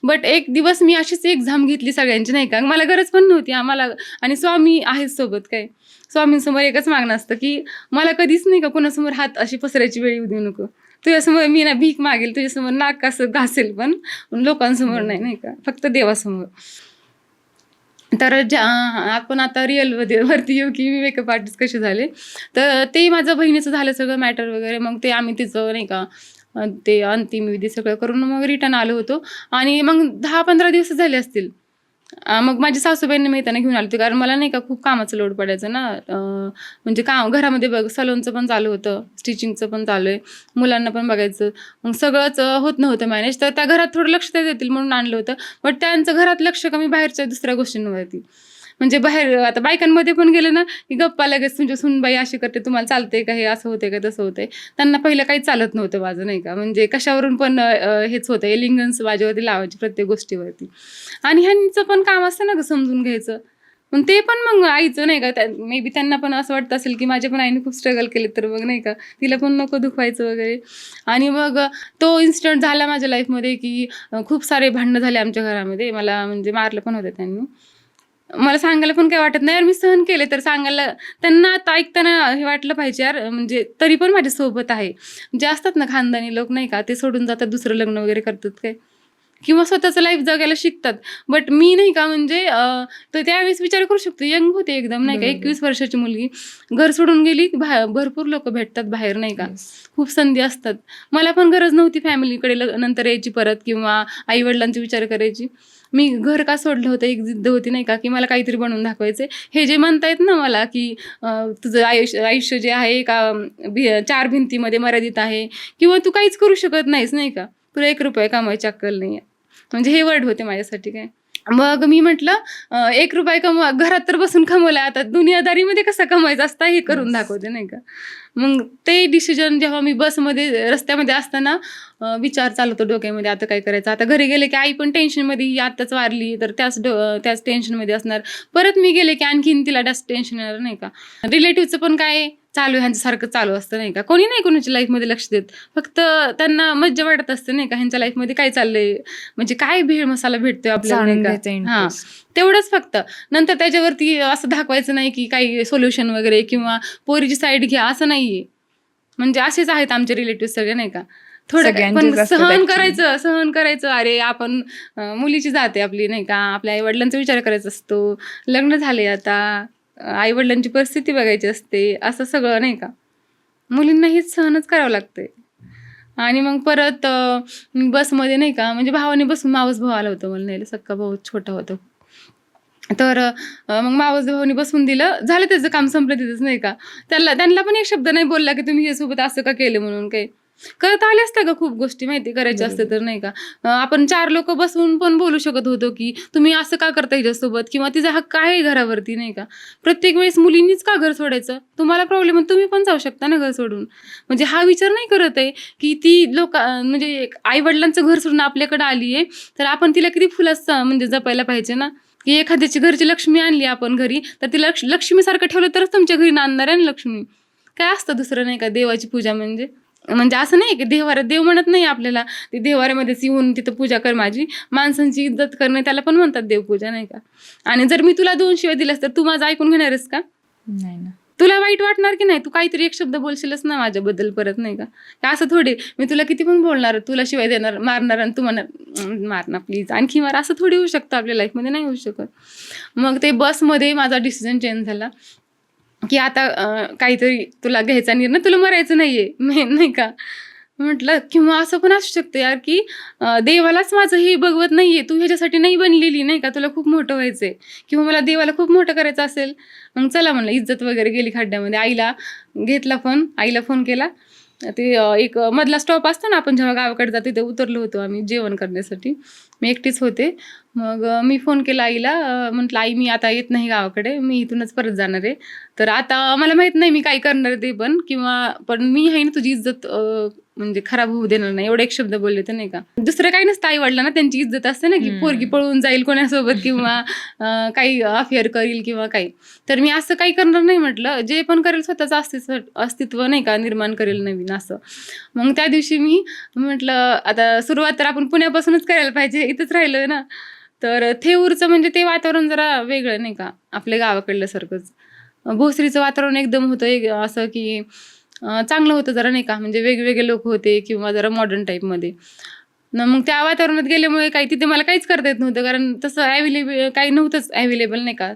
बट एक दिवस मी अशीच एक्झाम घेतली सगळ्यांची नाही का, मला गरज पण नव्हती आम्हाला, आणि स्वामी आहेत सोबत काय. स्वामींसमोर एकच मागणं असतं की मला कधीच नाही का कोणासमोर हात अशी पसरायची वेळ येऊ देऊ नको. तुझ्यासमोर मी ना भीक मागेल, तुझ्यासमोर नाक असं घासेल, पण लोकांसमोर नाही का, फक्त देवासमोर. तर आपण आता रिअल वरती येऊ की मी मेकअप आर्टिस्ट कसे झाले. तर ते माझं बहिणीचं झालं सगळं मॅटर वगैरे. मग ते आम्ही तिचं नाही का ते अंतिम विधी सगळं करून मग रिटर्न आलो होतो. आणि मग 10-15 दिवस झाले असतील. मग माझी सासूबाईंना मी येताना घेऊन आले होते, कारण मला नाही का खूप कामाचं लोड पडायचं ना. म्हणजे काम घरामध्ये बघ, सलूनचं पण चालू होतं, स्टिचिंगचं पण चालू आहे, मुलांना पण बघायचं. मग सगळंच होत नव्हतं मॅनेज. तर त्या घरात थोडं लक्ष देतील म्हणून आणलं होतं. बट त्यांचं घरात लक्ष कमी बाहेरच्या दुसऱ्या गोष्टींवरती. म्हणजे बाहेर आता बायकांमध्ये पण गेलं ना की गप्पा लगेच, तुमची सूनबाई अशी करते, तुम्हाला चालतंय का हे, असं होतंय का तसं होतंय. त्यांना पहिलं काही चालत नव्हतं माझं नाही का. म्हणजे कशावरून पण हेच होतं, एलिंगन्स माझ्यावरती लावायची प्रत्येक गोष्टीवरती. आणि ह्यांचं पण काम असतं ना समजून घ्यायचं. पण ते पण मग आईचं नाही का, मे बी त्यांना पण असं वाटतं असेल की माझ्या पण आईने खूप स्ट्रगल केले, तर मग नाही का तिला पण नको दुखवायचं वगैरे. आणि मग तो इन्सिडेंट झाला माझ्या लाईफमध्ये की खूप सारे भांडणं झाले आमच्या घरामध्ये. मला म्हणजे मारलं पण होतं त्यांनी. मला सांगायला पण काय वाटत नाही यार, मी सहन केले. तर सांगायला त्यांना आता ऐकताना हे वाटलं पाहिजे यार, म्हणजे तरी पण माझ्यासोबत आहे. जे असतात ना खानदानी लोक नाही का, ते सोडून जातात, दुसरं लग्न वगैरे करतात काय, किंवा स्वतःचं लाईफ जगायला शिकतात. बट मी नाही का म्हणजे तर त्यावेळेस विचार करू शकतो, यंग होते एकदम नाही का, 21 वर्षाची मुलगी घर सोडून गेली. भरपूर लोक भेटतात बाहेर नाही का, खूप संधी असतात. मला पण गरज नव्हती फॅमिलीकडे नंतर यायची परत, किंवा आई वडिलांचा विचार करायची. मी घर का सोडलं होतं, एक जिद्द होती नाही का, की मला काहीतरी बनवून दाखवायचं. हे जे म्हणतायत ना मला की तुझं आयुष्य जे आहे का 4 भिंतीमध्ये मर्यादित आहे, किंवा तू काहीच करू शकत नाहीस नाही का, तुला 1 रुपया कमवायची अक्कल नाही आहे, म्हणजे हे वर्ड होते माझ्यासाठी काय. मग मी म्हटलं 1 रुपया कमवा, घरात तर बसून कमवला, आता दुनियादारीमध्ये कसा कमवायचा असता हे करून दाखवते नाही का. मग ते डिसिजन जेव्हा मी बसमध्ये रस्त्यामध्ये असताना विचार चालू होतो डोक्यामध्ये, आता काय करायचं. आता घरी गेले की आई पण टेन्शनमध्ये, ही आत्ताच वारली तर त्याच टेन्शनमध्ये असणार. परत मी गेले की आणखीन तिला जास्त टेन्शन येणार नाही का. रिलेटिव्हचं पण काय चालू आहे, ह्यांच्यासारखं चालू असतं नाही का. कोणी नाही कोणाच्या लाईफमध्ये लक्ष देत, फक्त त्यांना मज्जा वाटत असते नाही का, ह्यांच्या लाईफमध्ये काय चाललंय, म्हणजे काय भेळ मसाला भेटतोय आपल्याला नाही का. हां, तेवढंच फक्त. नंतर त्याच्यावरती असं दाखवायचं नाही की काही सोल्युशन वगैरे, किंवा पोरीची साईड घ्या, असं नाहीये. म्हणजे असेच आहेत आमचे रिलेटिव्ह सगळे नाही का. थोडं पण सहन करायचं. अरे आपण मुलीची जाते आपली नाही का, आपल्या आई वडिलांचा विचार करायचा असतो, लग्न झाले आता, आई वडिलांची परिस्थिती बघायची असते, असं सगळं नाही का. मुलींना हेच सहनच करावं लागतंय. आणि मग परत बसमध्ये नाही का, म्हणजे भावाने बसून, मावस भाऊ आला होता मला न्यायला, सक्का भाऊ छोटा होता. तर मग मावस भाऊनी बसून दिलं, झालं त्याचं काम, संपलं तिथंच नाही का. त्यांना पण एक शब्द नाही बोलला की तुम्ही हे सोबत असं का केलं म्हणून. काही करत आले असतं का खूप गोष्टी माहिती करायच्या असते तर नाही का. आपण 4 लोक बसून पण बोलू शकत होतो की तुम्ही असं का करता हिच्यासोबत, किंवा तिचा हक्क आहे घरावरती नाही का. प्रत्येक वेळेस मुलींनीच का घर सोडायचं, तुम्हाला प्रॉब्लेम आहे तुम्ही पण जाऊ शकता ना घर सोडून. म्हणजे हा विचार नाही करत आहे की ती लोक म्हणजे आई वडिलांचं घर सोडून आपल्याकडे आली आहे, तर आपण तिला किती फुलाचं म्हणजे जपायला पाहिजे ना. की एखाद्याची घरची लक्ष्मी आणली आपण घरी, तर ती लक्ष्मीसारखं ठेवलं तरच तुमच्या घरी नांदणार आहे ना लक्ष्मी. काय असतं दुसरं नाही का देवाची पूजा म्हणजे. म्हणजे असं नाही की देव म्हणत नाही आपल्याला, ते देवाऱ्यामध्येच येऊन तिथं पूजा कर माझी, माणसांची इज्जत करणे त्याला पण म्हणतात देवपूजा नाही का. आणि जर मी तुला 2 शिव्या दिल्यास तर तू माझं ऐकून घेणारस का. नाही ना. तुला वाईट वाटणार की नाही, तू काहीतरी एक शब्द बोलशीलच ना माझ्याबद्दल परत नाही का. असं थोडी मी तुला किती पण बोलणार, तुला शिवाय देणार, मारणार, आणि तू म्हणणार मार ना प्लीज, आणखी मार, असं थोडी होऊ शकतं आपल्या लाईफमध्ये, नाही होऊ शकत. मग ते बसमध्ये माझा डिसिजन चेंज झाला की आता काहीतरी तुला घ्यायचा निर्णय, तुला मरायचं नाहीये नाही का. म्हटलं किंवा असं पण असू शकतं यार की देवालाच माझं हे बघवत नाहीये, तू ह्याच्यासाठी नाही बनलेली नाही का, तुला खूप मोठं व्हायचंय, किंवा मला देवाला खूप मोठं करायचं असेल. मग चला म्हणलं, इज्जत वगैरे गेली खड्ड्यामध्ये. आईला घेतला फोन, आईला फोन केला. ते एक मधला स्टॉप असतो ना आपण जेव्हा गावाकडे जातो, तिथे उतरलो होतो आम्ही जेवण करण्यासाठी, मी एकटीच होते. मग मी फोन केला आईला, म्हटलं आई मी आता येत नाही गावाकडे, मी इथूनच परत जाणार आहे. तर आता मला माहित नाही मी काय करणार ते पण मी आहे ना तुझी इज्जत म्हणजे खराब होऊ देणार नाही, एवढे एक शब्द बोलले तर नाही का. दुसरं काही नसतं, आई वडिलांना त्यांची इज्जत असते ना, की पोरगी पळून जाईल कोणासोबत, किंवा काही अफेअर करील किंवा काही. तर मी असं काही करणार नाही म्हटलं, जे पण करेल स्वतःचं अस्तित्व नाही का निर्माण करेल नवीन असं. मग त्या दिवशी मी म्हटलं आता सुरुवात तर आपण पुण्यापासूनच करायला पाहिजे, इथंच राहिलं ना. तर थेऊरचं म्हणजे ते वातावरण जरा वेगळं नाही का, आपल्या गावाकडल्यासारखंच. भोसरीचं वातावरण एकदम होतं असं की चांगलं होतं जरा नाही का, म्हणजे वेगवेगळे लोक होते किंवा जरा मॉडर्न टाईपमध्ये. मग त्या वातावरणात गेल्यामुळे काही तिथे मला काहीच करता येत नव्हतं, कारण तसं ॲव्हेलेबल काही नव्हतंच ॲव्हेलेबल नाही का,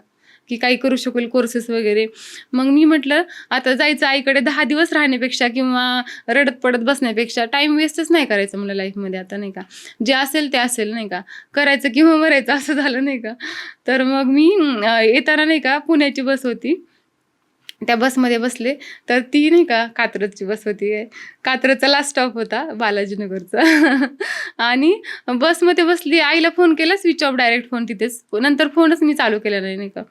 की काही करू शकेल कोर्सेस वगैरे. मग मी म्हटलं आता जायचं आईकडे 10 दिवस राहण्यापेक्षा किंवा रडत पडत बसण्यापेक्षा टाईम वेस्टच नाही करायचं मला लाईफमध्ये आता नाही का. जे असेल ते असेल नाही का, करायचं किंवा मरायचं असं झालं नाही का. तर मग मी येताना नाही का पुण्याची बस होती, त्या बसमध्ये बसले. तर ती नाही का कात्रजची बस होती. कात्रजचा लास्ट स्टॉप होता बालाजीनगरचा. आणि बसमध्ये बसली. आईला फोन केला, स्विच ऑफ डायरेक्ट फोन तिथेच. नंतर फोनच मी चालू केला नाही का.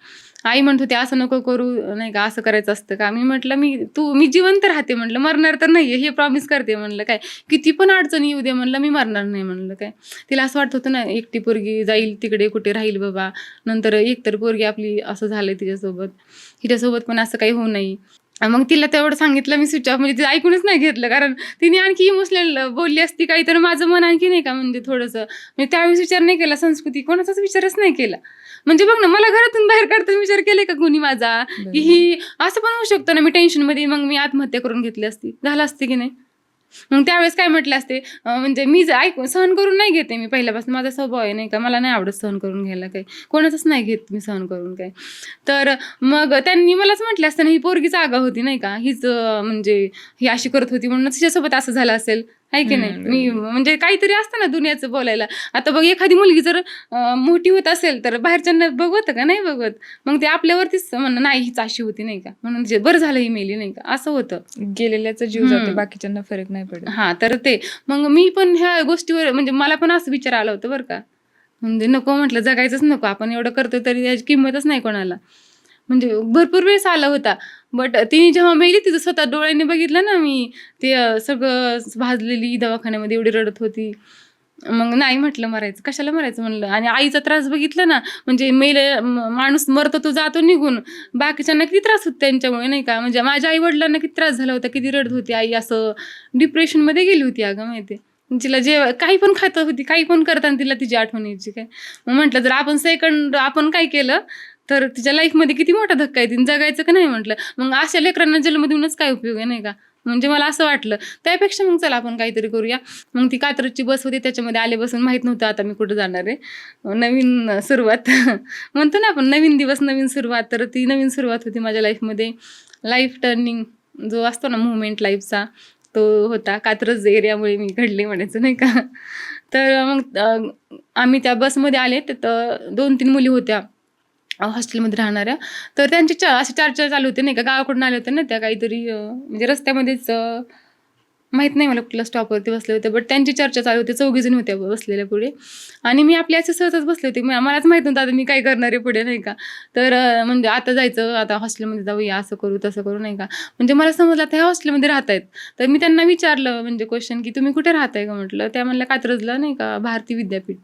आई म्हणत होती, "असं नको करू नाही का, असं करायचं असतं का?" मी म्हटलं, मी जिवंत राहते म्हटलं, मरणार तर नाही हे प्रॉमिस करते म्हणलं. काय किती पण अडचणी येऊ दे म्हणलं, मी मरणार नाही म्हणलं. काय तिला असं वाटत होतं ना, एकटी पोरगी जाईल तिकडे कुठे राहील बाबा, नंतर एकतर पोरगी आपली असं झालंय तिच्यासोबत, हिच्यासोबत पण असं काही होऊ नये. मग तिला तेवढं सांगितलं मी स्विच ऑफ, म्हणजे तिचं ऐकूनच नाही घेतलं, कारण तिने आणखी इमोशनल बोलली असती काही तर माझं मन आणखी नाही का म्हणजे थोडंसं, म्हणजे त्यावेळेस विचार नाही केला, संस्कृती कोणाचाच विचारच नाही केला. म्हणजे बघ ना, मला घरातून बाहेर काढताना विचार केले का कुणी माझा, की ही असं पण होऊ शकतं ना, मी टेन्शनमध्ये मग मी आत्महत्या करून घेतली असती, झालं असते की नाही. मग त्यावेळेस काय म्हटलं असते, म्हणजे मी ऐकून सहन करून नाही घेते मी पहिल्यापासून, माझा स्वभाव आहे नाही का, मला नाही आवडत सहन करून घ्यायला, काही कोणाचंच नाही घेत मी सहन करून काय. तर मग त्यांनी मलाच म्हटलं असतं ना, ही पोरगीच आगाऊ होती नाही का, हीच म्हणजे ही अशी करत होती म्हणून तिच्यासोबत असं झालं असेल, आहे की नाही. मी म्हणजे काहीतरी असतं ना दुनियाचं बोलायला. आता बघ, एखादी मुलगी जर मोठी होत असेल तर बाहेरच्यांना बघवतं का, नाही बघत. मग ते आपल्यावरतीच म्हणणं, नाही हीच अशी होती नाही का, म्हणून बरं झालं ही मेली नाही का, असं होतं. गेलेल्याचा जीव जाते, बाकीच्यांना फरक नाही पडत. हां, तर ते मग मी पण ह्या गोष्टीवर म्हणजे मला पण असं विचार आला होता बरं का. म्हणजे नको म्हटलं, जगायचंच नको, आपण एवढं करतो तरी त्याची किंमतच नाही कोणाला. म्हणजे भरपूर वेळेस आला होता. बट तिने जेव्हा मेली तिचं स्वतः डोळ्यांनी बघितलं ना मी, ते सगळं भाजलेली दवाखान्यामध्ये एवढी रडत होती. मग नाही म्हटलं मरायचं, कशाला मरायचं म्हणलं. आणि आईचा त्रास बघितला ना, म्हणजे माणूस मरतो तो जातो निघून, बाकीच्यांना किती त्रास होतो त्यांच्यामुळे नाही का. म्हणजे माझ्या आई वडिलांना किती त्रास झाला होता, किती रडत होती आई, असं डिप्रेशनमध्ये गेली होती अगं माहिती. तिला जे काही पण खात होती, काही पण करताना तिला तिची आठवण यायची काय. मग म्हटलं जर आपण काय केलं तर तिच्या लाईफमध्ये किती मोठा धक्का आहे, तिने जगायचं का नाही म्हटलं. मग अशा लेकरांना जन्म देऊनच काय उपयोग आहे नाही का. म्हणजे मला असं वाटलं त्यापेक्षा मग चला आपण काहीतरी करूया. मग ती कात्रजची बस होती, त्याच्यामध्ये आले बसून. माहीत नव्हतं आता मी कुठं जाणार आहे. नवीन सुरुवात म्हणतो ना आपण, नवीन दिवस नवीन सुरुवात. तर ती नवीन सुरुवात होती माझ्या लाईफमध्ये. लाईफ टर्निंग जो असतो ना मुवमेंट लाईफचा, तो होता. कात्रज एरियामुळे मी घडले म्हणायचं नाही का. तर मग आम्ही त्या बसमध्ये आले, तर 2-3 मुली होत्या हॉस्टेलमध्ये राहणाऱ्या. तर त्यांची अशी चर्चा चालू होती नाही का, गावाकडून आल्या होत्या ना त्या, काहीतरी म्हणजे रस्त्यामध्येच माहीत नाही मला कुठल्या स्टॉपवरती बसले होते, बट त्यांची चर्चा चालू होती. 4 जणी होत्या बसलेल्या पुढे, आणि मी आपल्या असं सहजच बसले होते. मलाच माहीत नव्हतं आता मी काय करणार आहे पुढे नाही का. तर म्हणजे आता जायचं, आता हॉस्टेलमध्ये जाऊया, असं करू तसं करू नाही का. म्हणजे मला समजलं आता ह्या हॉस्टेलमध्ये राहत आहेत. तर मी त्यांना विचारलं म्हणजे क्वेश्चन, की तुम्ही कुठे राहताय का म्हटलं. त्या म्हणल्या कात्रजला नाही का, भारती विद्यापीठ,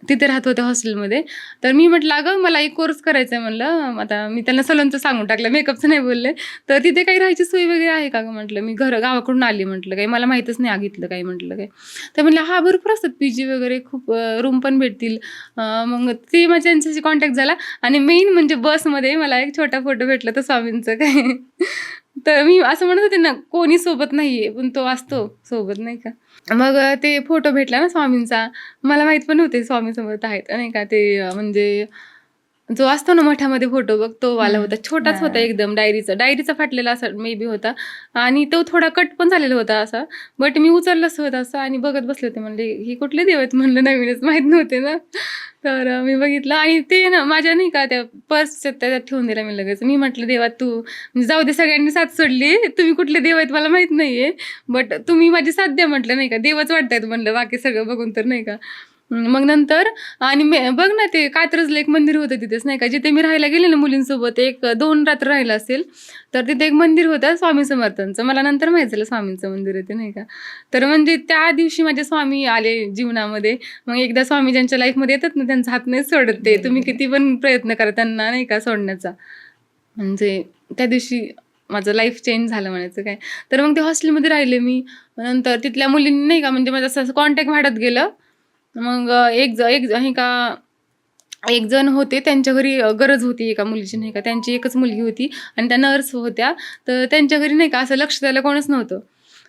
तिथे राहत होते हॉस्टेलमध्ये. तर मी म्हटलं अगं मला एक कोर्स करायचा आहे म्हणलं. आता मी त्यांना सलूनचं सांगून टाकलं, मेकअपचं नाही बोलले. तर तिथे काही राहायची सोय वगैरे आहे का गं म्हटलं, मी गावाकडून आली म्हटलं, काही मला माहीतच नाही आगितलं काही म्हटलं काय. तर म्हणलं हा भरपूर असतात PG वगैरे, खूप रूम पण भेटतील. मग ते माझ्या त्यांच्याशी कॉन्टॅक्ट झाला. आणि मेन म्हणजे बसमध्ये मला एक छोटा फोटो भेटला तर स्वामींचं काय. तर मी असं म्हणत होते ना, कोणी सोबत नाहीये पण तो असतो सोबत नाही का. मग ते फोटो भेटला ना स्वामींचा, मला माहीत पण नव्हते स्वामी समर्थ आहेत नाही का. ते म्हणजे जो असतो ना मठामध्ये फोटो बघ, तो वाला होता. छोटाच होता एकदम, डायरीचा फाटलेला असा मे बी होता. आणि तो थोडा कट पण झालेला होता असा. बट मी उचललंच होतं असं आणि बघत बसले होते. म्हणले ही कुठले देव आहेत म्हणलं, नवीनच माहीत नव्हते ना. तर मी बघितलं आणि ते ना माझ्या नाही का त्या पर्सच्या त्याच्यात ठेवून दिला मी लगेच. मी म्हटलं देवा तू म्हणजे जाऊ दे, सगळ्यांनी साथ सोडली, तुम्ही कुठले देव आहेत मला माहीत नाहीये, बट तुम्ही माझी साथ द्या म्हटलं नाही का. देवच वाटतायत म्हणलं बाकी सगळं बघून तर नाही का. मग नंतर आणि बघ ना, ते कात्रजला एक मंदिर होतं तिथेच नाही का, जिथे मी राहायला गेले ना मुलींसोबत, 1-2 रात्र राहिलं असेल. तर तिथे एक मंदिर होतं स्वामी समर्थांचं. मला नंतर माहीत झालं स्वामींचं मंदिर आहे ते नाही का. तर म्हणजे त्या दिवशी माझे स्वामी आले जीवनामध्ये. मग एकदा स्वामी ज्यांच्या लाईफमध्ये येतात ना, त्यांचा हात नाही सोडत ते, तुम्ही किती पण प्रयत्न करा त्यांना नाही का सोडण्याचा. म्हणजे त्या दिवशी माझं लाईफ चेंज झालं म्हणायचं काय. तर मग ते हॉस्टेलमध्ये राहिले मी. नंतर तिथल्या मुलींनी नाही का, म्हणजे माझं असं कॉन्टॅक्ट वाढत गेलं. मग एक हे का एक जण होते त्यांच्या घरी गरज होती एका मुलीची नाही का, त्यांची एकच मुलगी होती आणि त्या नर्स होत्या. तर त्यांच्या घरी नाही का असं लक्ष द्यायला कोणच नव्हतं.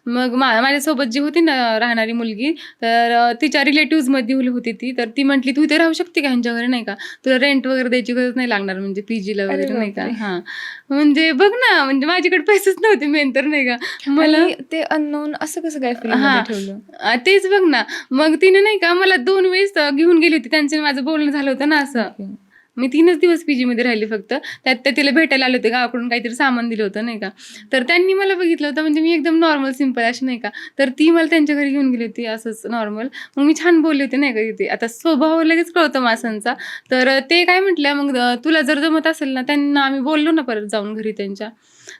मग माझ्यासोबत जी होती ना राहणारी मुलगी, तर तिच्या रिलेटिव्हजमध्ये होती ती. तर ती म्हटली, "तू इथे राहू शकते का ह्यांच्या घरी नाही का? तुला रेंट वगैरे द्यायची गरज नाही लागणार म्हणजे पीजीला अरे वगैरे नाही का." बापरे! हां. म्हणजे बघ ना, म्हणजे माझ्याकडे पैसेच नव्हते मेन तर नाही का. मला आणि ते अननोन असं कसं काय फ्रीमध्ये हां. ठेवलं? तेच बघ ना. मग तिने नाही का मला 2 वेळेस घेऊन गेली होती. त्यांचं आणि माझं बोलणं झालं होतं ना असं. ओके. मी 3च दिवस पीजीमध्ये राहिली फक्त. त्यात ते तिला भेटायला आले होते. गावाकडून काहीतरी सामान दिलं होतं नाही का. तर त्यांनी मला बघितलं होतं म्हणजे मी एकदम नॉर्मल सिंपल अशी नाही का. तर ती मला त्यांच्या घरी घेऊन गेली होती असंच नॉर्मल. मग मी छान बोलले होते नाही का तिथे. आता स्वभाव लगेच कळतो माणसांचा. तर ते काय म्हटल्या, "मग तुला जर जमत असेल ना." त्यांना आम्ही बोललो ना परत जाऊन घरी त्यांच्या.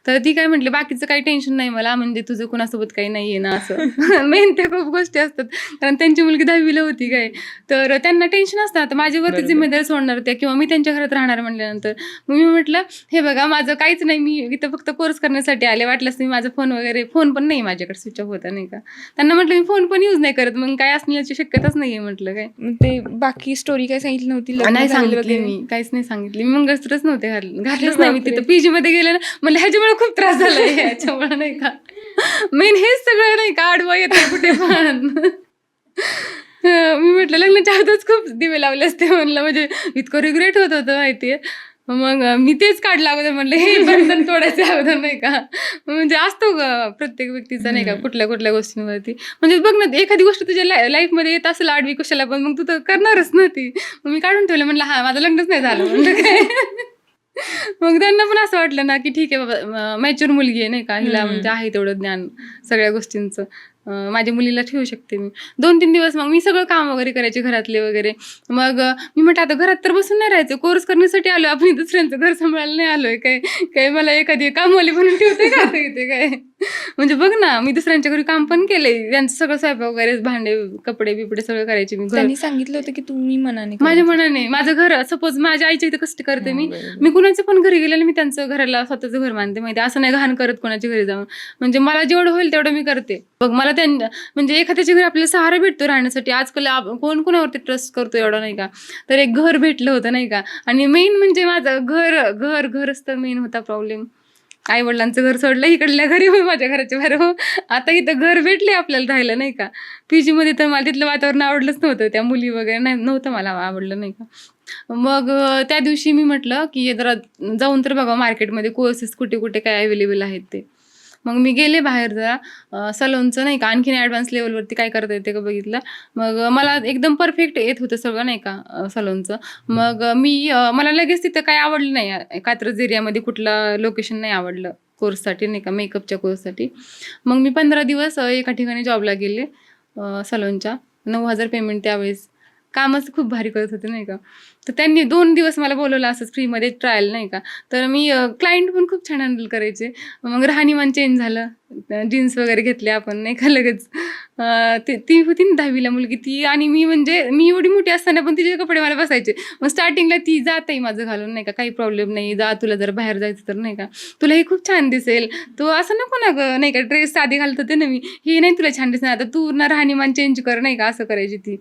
तर ती काय म्हटली, "बाकीचं काही टेन्शन नाही मला, म्हणजे तुझं कुणासोबत काही नाहीये ना," असं. मेन त्या खूप गोष्टी असतात. कारण त्यांची मुलगी 10वी होती काय. तर त्यांना टेन्शन असतं. आता माझ्यावरती बरोबर. जिम्मेदारी सोडणार त्या किंवा मी त्यांच्या घरात राहणार म्हटल्यानंतर. मग मी म्हटलं, "हे बघा माझं काहीच नाही. मी इथं फक्त कोर्स करण्यासाठी आले. वाटलंच मी माझा फोन पण नाही माझ्याकडे स्विच ऑफ होता नाही का." त्यांना म्हटलं, "मी फोन पण यूज नाही करत. मग काय असण्याची शक्यताच नाहीये," म्हटलं काय. मग ते बाकी स्टोरी काय सांगितली नव्हती? लग्न नाही झालेलं सांगितली वगैरे? मी. काहीच नाही सांगितली. मी मंगळसूत्रच नव्हते घातलंच अरे नाही मी बापरे! तिथं पीजीमध्ये गेले ना, म्हणलं ह्याच्यामुळे खूप त्रास झाला ह्याच्यामुळे नाही का. मेन हेच सगळं नाही का आडवं येतंय कुठे पण. मी म्हटलं लग्नाच्या आधीच खूप दिवे लावले असते म्हणलं, म्हणजे इतकं रिग्रेट होत होतं माहितीये. मग मी तेच काढलं अगोदर म्हणलं हे बंधन तोडायचं अगोदर नाही का. म्हणजे असतो प्रत्येक व्यक्तीचा नाही का हं. कुठल्या गोष्टींवरती. म्हणजे बघ ना एखादी गोष्ट तुझ्या लाईफमध्ये येत असेल आडवी कशाला पण मग तू तर करणारच ना ती. मग मी काढून ठेवलं म्हणलं हां माझं लग्नच नाही झालं म्हणलं काय. मग त्यांना पण असं वाटलं ना, की ठीक आहे बाबा मॅच्युअर मुलगी आहे नाही का, हिला म्हणजे हं. आहे तेवढं ज्ञान सगळ्या गोष्टींचं. माझ्या मुलीला ठेवू शकते मी. 2-3 दिवस मग मी सगळं काम वगैरे करायचे घरातले वगैरे. मग मी म्हटलं आता घरात तर बसून नाही राहायचं. कोर्स करण्यासाठी आलोय आपण दुसऱ्यांचं घर सांभाळायला नाही आलोय. काय काय मला एखादी कामवाली बनवून ठेवते का आता इथे काय? म्हणजे बघ ना, मी दुसऱ्यांच्या घरी काम पण केलंय. त्यांचं सगळं स्वयंपाक वगैरे, भांडे, कपडे-बिपडे सगळं करायचे मी. त्यांनी सांगितलं होतं की तुम्ही मनाने माझ्या करायचं. मनाने माझं घर सपोज माझ्या आईच्या इथं कष्ट करते मी. हां, बरोबर. मी कुणाच्या पण घरी गेले आणि मी त्यांचं घराला स्वतःचं घर मानते माहिती आहे. असं नाही घाण करत कोणाच्या घरी जाऊन. म्हणजे मला जेवढं होईल तेवढं मी करते. बघ मला म्हणजे एखाद्याच्या घरी आपल्याला सहारा भेटतो राहण्यासाठी. आजकाल कोण कोणावरती ट्रस्ट करतो एवढं नाही का. तर एक घर भेटलं होतं नाही का. आणि मेन म्हणजे माझं घरच तर मेन होता प्रॉब्लेम. आई-वडिलांचं घर सोडलं, इकडल्या घरी हो, माझ्या घराच्या बाहेर हो. आता इथं घर भेटले आपल्याला राहायला नाही का. पीजीमध्ये तर मला तिथलं वातावरण आवडलंच नव्हतं. त्या मुली वगैरे नव्हतं मला आवडलं नाही का. मग त्या दिवशी मी म्हटलं, की जरा जाऊन तर बघावं मार्केटमध्ये कोर्सेस कुठे-कुठे काय अवेलेबल आहेत ते. मग मी गेले बाहेर जरा सलोनचं नाही का आणखीन ॲडव्हान्स लेव्हलवरती काय करता येते का बघितलं. मग मला एकदम परफेक्ट येत होतं सगळं नाही का सलोनचं. मग मला लगेच तिथं काही आवडलं नाही. कात्रज एरियामध्ये कुठलं लोकेशन नाही आवडलं कोर्ससाठी नाही का मेकअपच्या कोर्ससाठी. मग मी 15 दिवस एका ठिकाणी जॉबला गेले सलोनच्या. 9,000 पेमेंट त्यावेळेस. कामच खूप भारी करत होते नाही का. तर त्यांनी 2 दिवस मला बोलवलं असंच फ्रीमध्ये ट्रायल नाही का. तर मी क्लायंट पण खूप छान हँडल करायचे. मग राहणीमान चेंज झालं. जीन्स वगैरे घेतले आपण नाही का लगेच. ती होती ना 10वी मुलगी ती आणि मी म्हणजे मी एवढी मोठी असताना पण तिचे कपडे मला बसायचे. मग स्टार्टिंगला ती "जा ताई माझं घालून नाही का, काही प्रॉब्लेम नाही. जा तुला जर बाहेर जायचं तर नाही का. तुला हे खूप छान दिसेल. तू असं नको ना गं नाही का ड्रेस साधी घालत होते ना मी. हे नाही तुला छान दिसणार. आता तू ना राहणीमान चेंज कर नाही का." असं करायची ती.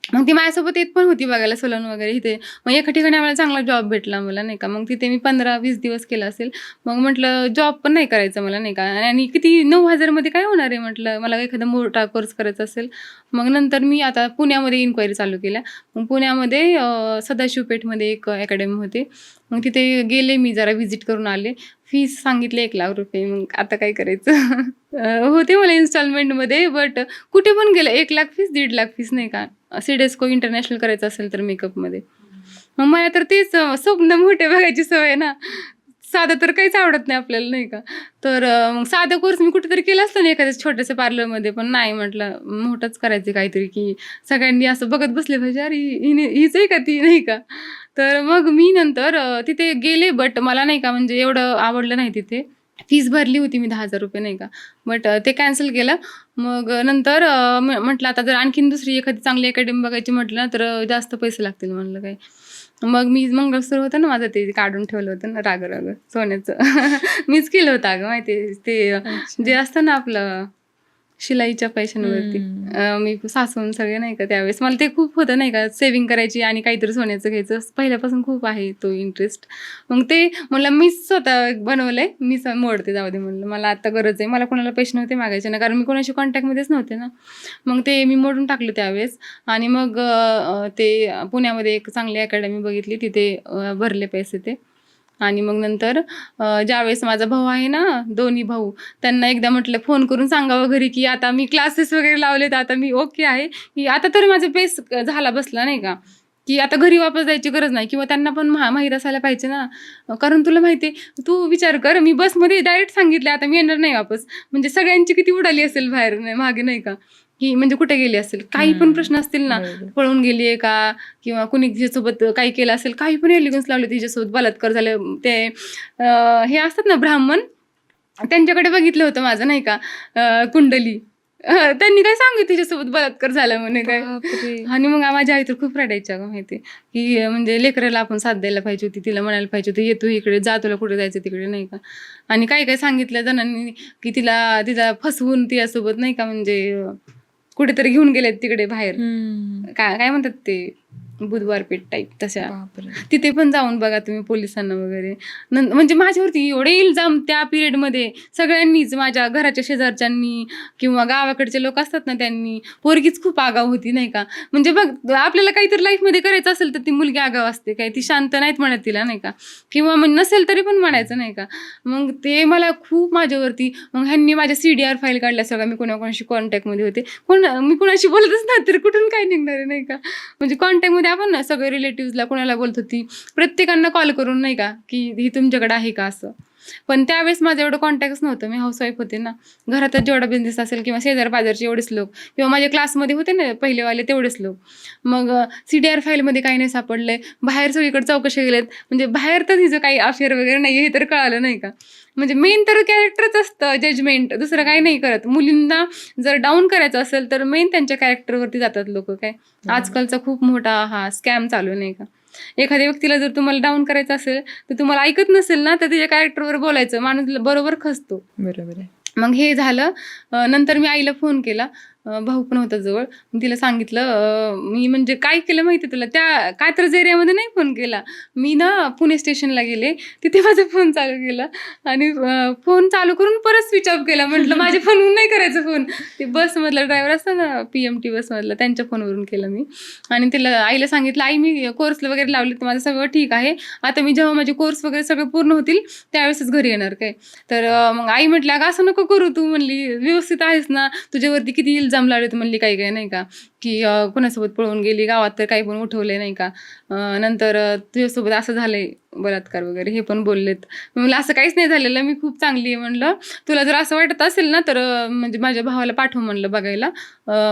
मग ती माझ्यासोबत येत पण होती बघायला सलून वगैरे इथे. मग एका ठिकाणी आम्हाला चांगला जॉब भेटला मला नाही का. मग तिथे मी 15-20 दिवस केला असेल. मग म्हटलं जॉब पण नाही करायचा मला नाही का आणि किती 9,000 मध्ये काय होणार आहे म्हटलं. मला एखादा मोठा कोर्स करायचा असेल. मग नंतर मी आता पुण्यामध्ये इन्क्वायरी चालू केल्या. मग पुण्यामध्ये सदाशिव पेठमध्ये एक अकॅडमी होती. मग तिथे गेले मी जरा व्हिजिट करून आले. फीस सांगितले ₹1,00,000 मग आता काय करायचं? होते मला इन्स्टॉलमेंटमध्ये बट कुठे पण गेलं 1,00,000 फीस, 1,50,000 फीस नाही का. सिडेस्को इंटरनॅशनल करायचं असेल तर मेकअपमध्ये. मग मला तर तेच स्वप्न मोठे बघायची सवय आहे ना. साधं तर काहीच आवडत नाही आपल्याला नाही का. तर मग साधा कोर्स मी कुठेतरी केला असता ना एखाद्या छोट्याशा पार्लरमध्ये, पण नाही म्हटलं मोठंच करायचं काहीतरी, की सगळ्यांनी असं बघत बसले पाहिजे, "अरे हीच आहे का ती?" नाही का. तर मग मी नंतर तिथे गेले बट मला नाही का म्हणजे एवढं आवडलं नाही तिथे. फीस भरली होती मी ₹10,000 नाही का. बट ते कॅन्सल केलं. मग नंतर म्हटलं आता जर आणखीन दुसरी एखादी चांगली अकॅडमी बघायची म्हटलं ना, तर जास्त पैसे लागतील म्हणलं काय. मग मी मंगळसूत्र होतं ना माझं ते काढून ठेवलं होतं ना राग सोन्याचं. मीच केलं होतं अगं माहिती आहे. ते जे असतं ना आपलं शिलाईच्या पैशांवरती. मी सासून सगळे नाही का त्यावेळेस मला ते खूप होतं नाही का सेव्हिंग करायची आणि काहीतरी सोन्याचं घ्यायचं पहिल्यापासून खूप आहे तो इंटरेस्ट. मग ते म्हणलं मी स्वतः बनवलंय मी मोडते जाऊ दे म्हणलं मला आता गरज आहे. मला कोणाला पैसे नव्हते मागायचे ना कारण मी कोणाशी कॉन्टॅक्टमध्येच नव्हते ना. मग ते मी मोडून टाकलं त्यावेळेस आणि मग ते पुण्यामध्ये एक चांगली अकॅडमी बघितली तिथे भरले पैसे ते. आणि मग नंतर ज्यावेळेस माझा भाऊ आहे ना दोन्ही भाऊ त्यांना एकदा म्हटलं फोन करून सांगावं घरी की आता मी क्लासेस वगैरे लावले तर आता मी ओके आहे की आता तरी माझा बेस झाला बसला नाही का की आता घरी वापस जायची गरज नाही किंवा त्यांना पण माहीत असायला पाहिजे ना. कारण तुला माहिती आहे तू विचार कर मी बसमध्ये डायरेक्ट सांगितलं आता मी येणार नाही वापस म्हणजे सगळ्यांची किती उडाली असेल बाहेर मागे नाही का की म्हणजे कुठे गेली असेल काही पण प्रश्न असतील ना पळून गेली आहे का किंवा कुणी तिच्यासोबत काही केलं असेल काही पण एलिगन्स लावले तिच्यासोबत बलात्कार झाले ते हे असतात ना ब्राह्मण त्यांच्याकडे बघितलं होतं माझं नाही का कुंडली त्यांनी काय सांगितलं तिच्यासोबत बलात्कार झाला म्हणे काय. आणि मग माझ्या आई तर खूप रडायच्या का माहिती की म्हणजे लेकराला आपण साथ द्यायला पाहिजे होती तिला म्हणायला पाहिजे होती येतो इकडे जा तुला कुठे जायचं तिकडे नाही का. आणि काय काय सांगितलं जणांनी की तिला फसवून तिच्यासोबत नाही का म्हणजे कुठेतरी घेऊन गेलेत तिकडे बाहेर काय म्हणतात ते बुधवारपेठ टाईप तशा तिथे पण जाऊन बघा तुम्ही पोलिसांना वगैरे म्हणजे माझ्यावरती एवढे इल्जाम त्या पिरियडमध्ये सगळ्यांनीच माझ्या घराच्या शेजारच्यांनी किंवा गावाकडचे लोक असतात ना त्यांनी पोरगीच खूप आगाव होती नाही का म्हणजे बघ आपल्याला काहीतरी लाईफमध्ये करायचं असेल तर ती मुलगी आगाव असते काय ती शांत नाहीत म्हणत तिला नाही का किंवा मग नसेल तरी पण म्हणायचं नाही का. मग ते मला खूप माझ्यावरती मग ह्यांनी माझ्या CDR फाईल काढल्या सगळ्या मी कोणाकोणाशी कॉन्टॅक्टमध्ये होते मी कोणाशी बोलतच नाही तर कुठून काय निघणार आहे नाही का म्हणजे कॉन्टॅक्टमध्ये आपण ना सगळे रिलेटिव्हजला कोणाला बोलत होती प्रत्येकांना कॉल करून नाही का की ही तुमच्याकडे आहे का असं. पण त्यावेळेस माझं एवढं कॉन्टॅक्टच नव्हतं मी हाऊसवाईफ होते ना घरातच जेवढा बिझनेस असेल किंवा शेजार पाजारचे एवढेच लोक किंवा माझ्या क्लासमध्ये होते ना पहिलेवाले तेवढेच लोक. मग CDR फाईलमध्ये काही नाही सापडलंय बाहेर सगळीकडे चौकशी गेलेत म्हणजे बाहेर तर तिचं काही अफेअर वगैरे नाही हे तर कळालं नाही का. म्हणजे मेन तर कॅरेक्टरच असतं जजमेंट दुसरं काही नाही करत. मुलींना जर डाऊन करायचं असेल तर मेन त्यांच्या कॅरेक्टरवरती जातात लोक काय. आजकालचा खूप मोठा हा स्कॅम चालू नाही का. एखाद्या व्यक्तीला जर तुम्हाला डाऊन करायचं असेल तर तुम्हाला ऐकत नसेल ना तर तिच्या कॅरेक्टरवर बोलायचं माणूस बरोबर खचतो. बरोबर आहे. मग हे झालं नंतर मी आईला फोन केला भाऊ पण होता जवळ तिला सांगितलं मी म्हणजे काय केलं माहिती तुला त्या कात्रज एरियामध्ये नाही फोन केला मी ना पुणे स्टेशनला गेले तिथे माझा फोन चालू केला आणि फोन चालू करून परत स्विच ऑफ केला म्हटलं माझ्या फोनवरून नाही करायचं फोन ते बसमधला ड्रायव्हर असतं ना PMT बसमधला त्यांच्या फोनवरून केलं मी. आणि तिला आईला सांगितलं आई मी कोर्स वगैरे लावले तर माझं सगळं ठीक आहे आता मी जेव्हा माझे कोर्स वगैरे सगळे पूर्ण होतील त्यावेळेसच घरी येणार काय. तर मग आई म्हटलं अगं असं नको करू तू म्हणली व्यवस्थित आहेस ना तुझ्यावरती किती इल्जाम लावले तू म्हणली काही काय नाही का की कोणासोबत पळून गेली गावात तर काही पण उठवले नाही का नंतर तुझ्यासोबत असं झालंय बलात्कार वगैरे हे पण बोललेत. म्हणलं असं काहीच नाही झालेलं मी खूप चांगली आहे म्हणलं तुला जर असं वाटत असेल ना तर म्हणजे माझ्या भावाला पाठव म्हणलं बघायला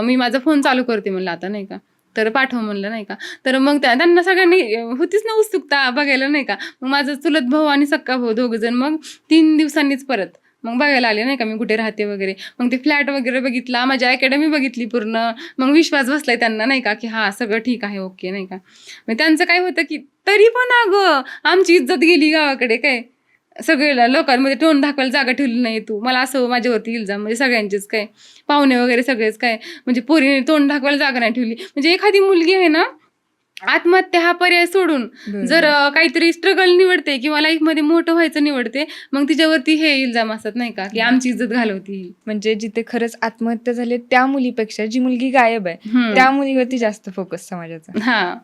मी माझा फोन चालू करते म्हणलं आता नाही का तर पाठव म्हणलं नाही का. तर मग त्यांना सगळ्यांनी होतीच ना उत्सुकता बघायला नाही का. मग माझा चुलत भाऊ आणि सक्का भाऊ दोघंजण मग 3 दिवसांनीच परत मग बघायला आले नाही का मी कुठे राहते वगैरे. मग ते फ्लॅट वगैरे बघितला माझी अकॅडमी बघितली पूर्ण मग विश्वास बसलाय त्यांना नाही का की हा सगळं ठीक आहे ओके नाही का. मग त्यांचं काय होतं की तरी पण अगं आमची इज्जत गेली गावाकडे काय सगळ्या लोकांमध्ये तोंड दाखवायला जागा ठेवली नाही तू मला असं माझ्यावरती इल्जाम म्हणजे सगळ्यांचेच काय पाहुणे वगैरे सगळेच काय म्हणजे पोरीने तोंड दाखवायला जागा नाही ठेवली. म्हणजे एखादी मुलगी आहे ना आत्महत्या हा पर्याय सोडून जर काहीतरी स्ट्रगल निवडते किंवा लाईफमध्ये मोठं व्हायचं निवडते मग तिच्यावरती हे इल्जाम असतात नाही का की आमची इज्जत घालवती. म्हणजे जिथे खरंच आत्महत्या झाली त्या मुलीपेक्षा जी मुलगी गायब आहे त्या मुलीवरती जास्त फोकस समाजाचा. हा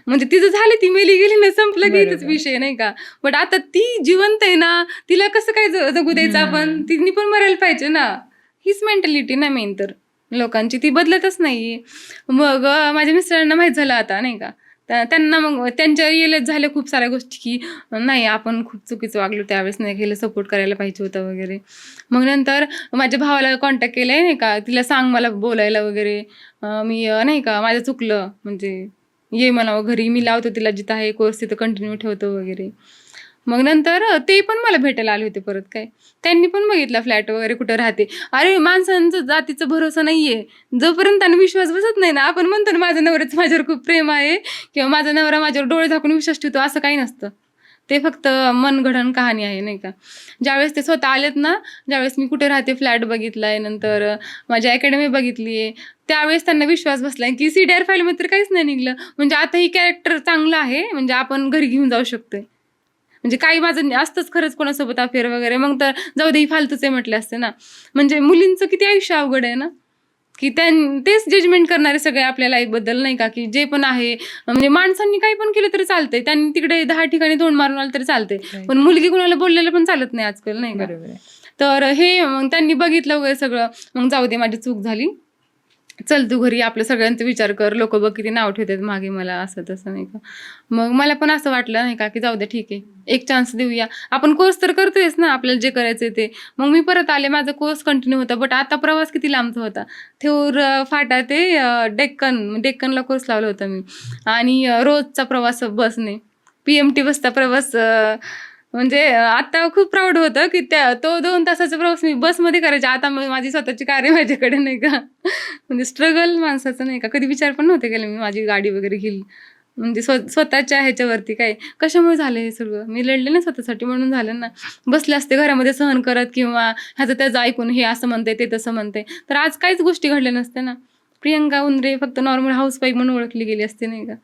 म्हणजे तिचं झालं ती मेली गेली ना संपलं की इथंच विषय नाही का. बट आता ती जिवंत आहे ना तिला कसं काय जगू द्यायचं आपण तिने पण मरायला पाहिजे ना हीच मेंटॅलिटी ना मेन तर लोकांची ती बदलतच नाही. मग माझ्या मिस्टरांना माहीत झालं आता नाही का त्यांना मग त्यांच्या येलेच झाल्या खूप साऱ्या गोष्टी की नाही आपण खूप चुकीचं वागलो त्यावेळेस नाही केलं सपोर्ट करायला पाहिजे होतं वगैरे. मग नंतर माझ्या भावाला कॉन्टॅक्ट केला आहे नाही का तिला सांग मला बोलायला वगैरे मी नाही का माझं चुकलं म्हणजे ये म्हणावं घरी मी लावतो तिला जिथं आहे कोर्स तिथं कंटिन्यू ठेवतो वगैरे. मग नंतर ते पण मला भेटायला आले होते परत काय त्यांनी पण बघितला फ्लॅट वगैरे कुठं राहते. अरे माणसांचं जातीचा भरोसा नाहीये जोपर्यंत त्यांना विश्वास बसत नाही ना आपण म्हणतो ना माझ्या नवऱ्याचं माझ्यावर खूप प्रेम आहे किंवा माझा नवरा माझ्यावर डोळे झाकून विश्वास ठेवतो असं काही नसतं. ते फक्त मनगढण कहाणी आहे नाही का. ज्यावेळेस ते स्वतः आलेत ना, ज्यावेळेस मी कुठे राहते फ्लॅट बघितलाय, नंतर माझी अकॅडमी बघितली आहे, त्यावेळेस त्यांना विश्वास बसलाय की CDR फाईलमध्ये तर काहीच नाही निघलं, म्हणजे आता ही कॅरेक्टर चांगलं आहे, म्हणजे आपण घरी घेऊन जाऊ शकतोय. म्हणजे काही माझं असतंच खरंच कोणासोबत अफेअर वगैरे, मग तर जाऊ दे ही फालतूच आहे म्हटले असते ना. म्हणजे मुलींचं किती आयुष्य अवघड आहे ना, की तेच जजमेंट करणारे सगळे आपल्या लाईफबद्दल नाही का, की जे पण आहे म्हणजे माणसांनी काही पण केलं तरी चालतंय, त्यांनी तिकडे 10 ठिकाणी तोंड मारून आलं तरी चालतंय, पण मुलगी कुणाला बोललेलं पण चालत नाही आजकाल नाही का. बरोबर आहे. तर हे मग त्यांनी बघितलं वगैरे सगळं, मग जाऊ दे माझी चूक झाली, चल तू घरी आपलं सगळ्यांचा विचार कर, लोक बघ किती नाव ठेवतात मागे मला, असं तसं नाही का. मग मला पण असं वाटलं नाही का, की जाऊ दे ठीक आहे, एक चान्स देऊया, आपण कोर्स तर करतोयच ना, आपल्याला जे करायचंय ते. मग मी परत आले, माझा कोर्स कंटिन्यू होता, बट आता प्रवास किती लांबचा होता. थेऊर फाटा ते डेक्कनला कोर्स लावला होता मी, आणि रोजचा प्रवास बसने, PMT बसचा प्रवास. म्हणजे आता खूप प्राऊड होतं की तो 2 तासाचा प्रवास मी बसमध्ये करायचे. आता माझी स्वतःची कार आहे माझ्याकडे नाही का. म्हणजे स्ट्रगल माणसाचं नाही का, कधी विचार पण नव्हते केले मी माझी गाडी वगैरे घेईल, म्हणजे स्वतःच्या ह्याच्यावरती. काय कशामुळे झालं हे सगळं, मी लढले ना स्वतःसाठी म्हणून झालं ना. बसले असते घरामध्ये सहन करत, किंवा ह्याचं त्याचं ऐकून हे असं म्हणते ते तसं म्हणते, तर आज काहीच गोष्टी घडल्या नसत्या ना. प्रियंका उंद्रे फक्त नॉर्मल हाऊसवाईफ म्हणून ओळखली गेली असते नाही का.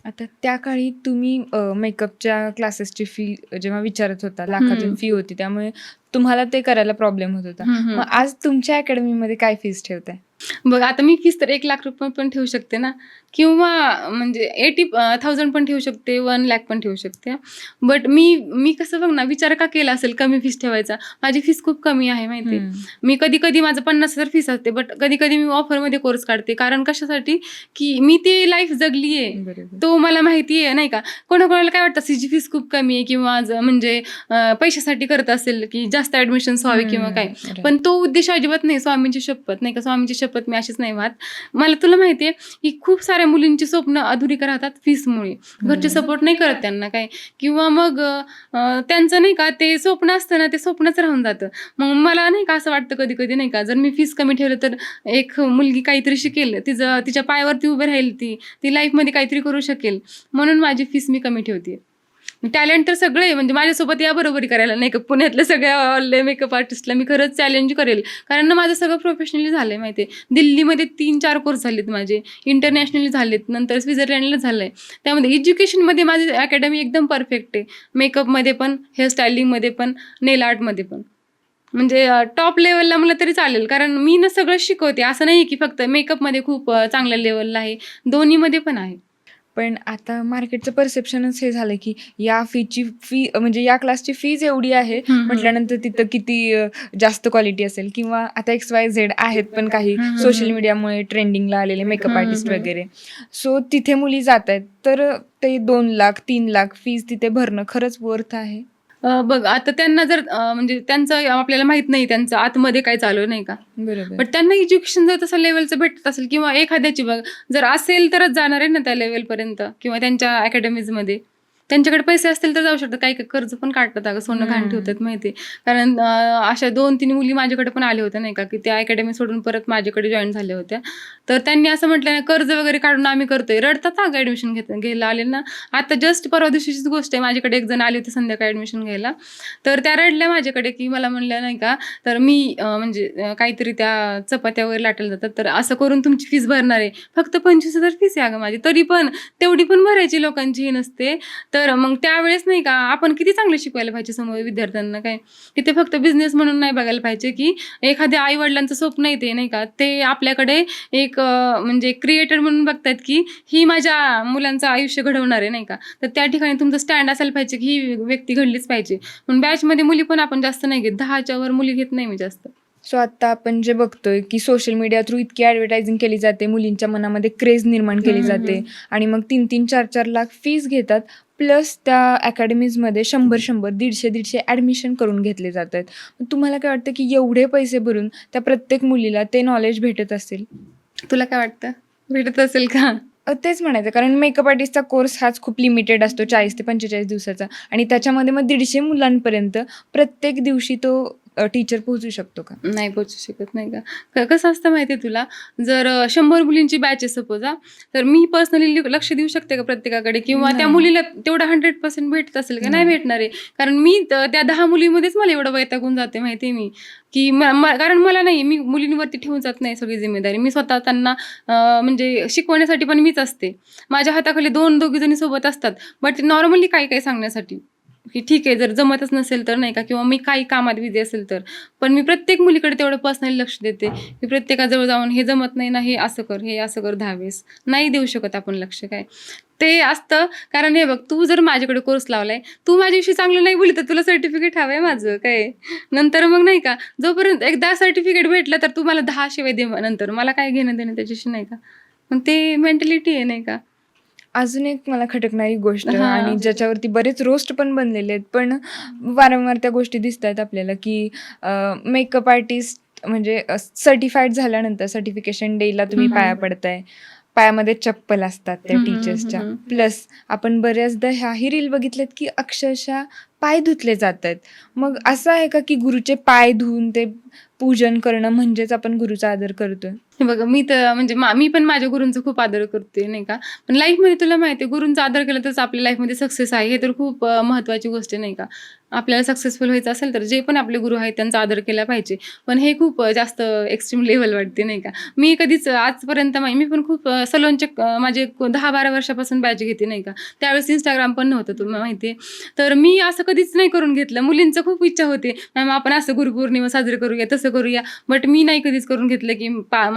आता त्या काळी तुम्ही मेकअपच्या क्लासेसची फी जेव्हा विचारत होता, लाखातून फी होती, त्यामुळे तुम्हाला ते करायला प्रॉब्लेम होत होता. मग आज तुमच्या अकॅडमीमध्ये काय फीस ठेवताय? बघ आता मी फीस तर 1 लाख रुपये पण ठेवू शकते ना, किंवा म्हणजे 80,000 पण ठेवू शकते, 1 लाख पण ठेवू शकते. बट मी कसं बघ ना, विचार का केला असेल कमी फीस ठेवायचा. माझी फीस खूप कमी आहे माहिती आहे. मी कधी माझं 50,000 फीस असते, बट कधी मी ऑफरमध्ये कोर्स काढते. कारण कशासाठी, की मी ती लाईफ जगली आहे, बरोबर. तो मला माहिती आहे नाही का. कोणाकोणाला काय वाटतं सीची फीस खूप कमी आहे, किंवा म्हणजे पैशासाठी करत असेल की जास्त ऍडमिशन्स व्हावे किंवा काय, पण तो उद्देश अजिबात नाही. स्वामींची शपथ नाही का, स्वामींची शपथ मी अशीच नाही वाहत. मला तुला माहिती आहे की खूप साऱ्या मुलींची स्वप्न अधुरी राहतात फीसमुळे, घरचे सपोर्ट नाही करत त्यांना काय, किंवा मग त्यांचं नाही का ते स्वप्न असतं ना, ते स्वप्नच राहून जातं. मग मला नाही का असं वाटतं कधी कधी नाही का, जर मी फीस कमी ठेवलं तर एक मुलगी काहीतरी शिकेल, तिच्या पायावरती उभी राहील, ती लाईफमध्ये काहीतरी करू शकेल, म्हणून माझी फीस मी कमी ठेवते. टॅलेंट तर सगळे आहे, म्हणजे माझ्यासोबत या बरोबरी करायला नाही का, पुण्यातल्या सगळ्या मेकअप आर्टिस्टला मी खरंच चॅलेंज करेल, कारण ना माझं सगळं प्रोफेशनली झालंय माहिती आहे. दिल्लीमध्ये 3-4 कोर्स झालेत माझे, इंटरनॅशनली झालेत, नंतर स्वित्झर्लंडला झालंय. त्यामध्ये एज्युकेशनमध्ये माझी अकॅडमी एकदम परफेक्ट आहे, मेकअपमध्ये पण, हेअरस्टायलिंगमध्ये पण, नेल आर्टमध्ये पण. म्हणजे टॉप लेवलला मला तरी चालेल, कारण मी ना सगळं शिकवते. असं नाही की फक्त मेकअपमध्ये खूप चांगल्या लेवलला आहे, दोन्हीमध्ये पण आहे. पण आता मार्केटचं परसेप्शनच हे झालं की या फी म्हणजे या क्लासची फीज एवढी आहे म्हटल्यानंतर तिथं किती जास्त क्वालिटी असेल, किंवा आता XYZ आहेत पण काही सोशल मीडियामुळे ट्रेंडिंगला आलेले मेकअप आर्टिस्ट वगैरे, सो तिथे मुली जात आहेत, तर ते 2 लाख 3 लाख फीज तिथे भरणं खरंच वर्थ आहे? बघ आता त्यांना जर म्हणजे त्यांचं आपल्याला माहित नाही त्यांचं आतमध्ये काय चालू आहे नाही का, बरोबर. बट त्यांना एज्युकेशन जर तसं लेवलचं भेटत असेल, किंवा एखाद्याची बघ जर असेल तरच जाणार आहे ना त्या लेवलपर्यंत, किंवा त्यांच्या अकॅडमीजमध्ये त्यांच्याकडे पैसे असतील तर जाऊ शकतात. काही काही कर्ज पण काढतात, अगं सोनं घाण ठेवतात माहिती. कारण अशा 2-3 मुली माझ्याकडे पण आल्या होत्या नाही का, की त्या अकॅडमी सोडून परत माझ्याकडे जॉईन झाल्या होत्या. तर त्यांनी असं म्हटलं ना, कर्ज वगैरे काढून आम्ही करतोय, रडतात अगं ऍडमिशन घ्यायला आले ना. आता जस्ट परवा दिवशीचीच गोष्ट आहे, माझ्याकडे एक जण आली होती संध्याकाळी ऍडमिशन घ्यायला, तर त्या रडल्या माझ्याकडे, की मला म्हणल्या नाही का, तर मी म्हणजे काहीतरी त्या चपात्या वगैरे लाटायला जातात, तर असं करून तुमची फीस भरणार आहे. फक्त 25,000 फीस आहे अगं माझी, तरी पण तेवढी पण भरायची लोकांची ही नसते. तर मग त्यावेळेस नाही का आपण किती चांगलं शिकवायला पाहिजे समोर विद्यार्थ्यांना. काय तिथे फक्त बिझनेस म्हणून नाही बघायला पाहिजे, की एखाद्या आई वडिलांचं स्वप्न आहे ते नाही का, ते आपल्याकडे एक म्हणजे क्रिएटर म्हणून बघतात, की ही माझ्या मुलांचं आयुष्य घडवणार आहे नाही का. तर त्या ठिकाणी तुमचं स्टँड असायला पाहिजे, की ही व्यक्ती घडलीच पाहिजे. पण बॅचमध्ये मुली पण आपण जास्त नाही घेत, 10च्या वर मुली घेत नाही मी जास्त. सो आता आपण जे बघतोय की सोशल मीडिया थ्रू इतकी ॲडव्हर्टायझिंग केली जाते, मुलींच्या मनामध्ये क्रेज निर्माण केली जाते, आणि मग 3-3, 4-4 लाख फीस घेतात, प्लस त्या अकॅडमीजमध्ये 100-100, 150-150 ॲडमिशन करून घेतले जात आहेत. तुम्हाला काय वाटतं की एवढे पैसे भरून त्या प्रत्येक मुलीला ते नॉलेज भेटत असेल? तुला काय वाटतं, भेटत असेल का? तेच म्हणायचं, कारण मेकअप आर्टिस्टचा कोर्स हाच खूप लिमिटेड असतो, 40 ते 45 दिवसाचा, आणि त्याच्यामध्ये मग 150 मुलांपर्यंत प्रत्येक दिवशी तो टीचर पोहोचू शकतो का? नाही पोहोचू शकत नाही का. कसं असतं माहिती आहे तुला, जर 100 मुलींची बॅच आहे सपोज, तर मी पर्सनली लक्ष देऊ शकते का प्रत्येकाकडे, किंवा त्या नाही. मुलीला तेवढा 100% भेटत असेल का? नाही नाही. भेटणार आहे. कारण मी त्या 10 मुलीमध्येच मला एवढं वैतागून जाते माहिती आहे मी, की कारण मला नाही, मी मुलींवरती ठेवून जात नाही सगळी जिम्मेदारी. मी स्वतः त्यांना म्हणजे शिकवण्यासाठी पण मीच असते. माझ्या हाताखाली 2-2 जणी सोबत असतात, बट नॉर्मली काही सांगण्यासाठी, की ठीक आहे जर जमतच नसेल तर नाही का, किंवा मी काही कामात बिझी असेल तर. पण मी प्रत्येक मुलीकडे तेवढं पर्सनली लक्ष देते, की प्रत्येकाजवळ जाऊन हे जमत नाही ना, हे असं कर, हे असं कर 10 वेळेस. नाही देऊ शकत आपण लक्ष, काय ते असतं. कारण हे बघ, तू जर माझ्याकडे कोर्स लावलाय, तू माझ्याविषयी चांगलं नाही बोलली तर तुला सर्टिफिकेट हवंय माझं काय, नंतर मग नाही का, जोपर्यंत एकदा सर्टिफिकेट भेटलं तर तू मला 10 शिवाय दे, नंतर मला काय घेणं देणं त्याच्याशी, नाही का. मग ते मेंटॅलिटी आहे नाही का. अजून एक मला खटकणारी गोष्ट हां. आणि ज्याच्यावरती बरेच रोस्ट पण बनलेले आहेत, पण वारंवार त्या गोष्टी दिसत आहेत आपल्याला, की मेकअप आर्टिस्ट म्हणजे सर्टिफाईड झाल्यानंतर सर्टिफिकेशन डेला तुम्ही पाया पडताय, पायामध्ये चप्पल असतात त्या टीचर्सच्या. प्लस आपण बऱ्याचदा ह्याही रील बघितल्यात, की अक्षरशः पाय धुतले जात आहेत. मग असं आहे का, की गुरुचे पाय धुवून ते पूजन करणं म्हणजेच आपण गुरुचा आदर करतोय? हे बघा, मी तर म्हणजे मी पण माझ्या गुरूंचा खूप आदर करते नाही का. पण लाईफमध्ये तुला माहिती आहे, गुरूंचा आदर केला तरच आपल्या लाईफमध्ये सक्सेस आहे, हे तर खूप महत्त्वाची गोष्ट आहे नाही का. आपल्याला सक्सेसफुल व्हायचं असेल तर जे पण आपले गुरु आहेत त्यांचा आदर केला पाहिजे. पण हे खूप जास्त एक्स्ट्रीम लेव्हल वाटते नाही का. मी कधीच आजपर्यंत मी पण खूप सलोनचे माझे 10-12 वर्षापासून बॅच घेते नाही का. त्यावेळेस इंस्टाग्राम पण नव्हतं, तुम्हाला माहिती आहे. तर मी असं कधीच नाही करून घेतलं. मुलींचं खूप इच्छा होते, मॅम आपण असं गुरुपौर्णिमा साजरी करूया, तसं करूया. बट मी नाही कधीच करून घेतलं, की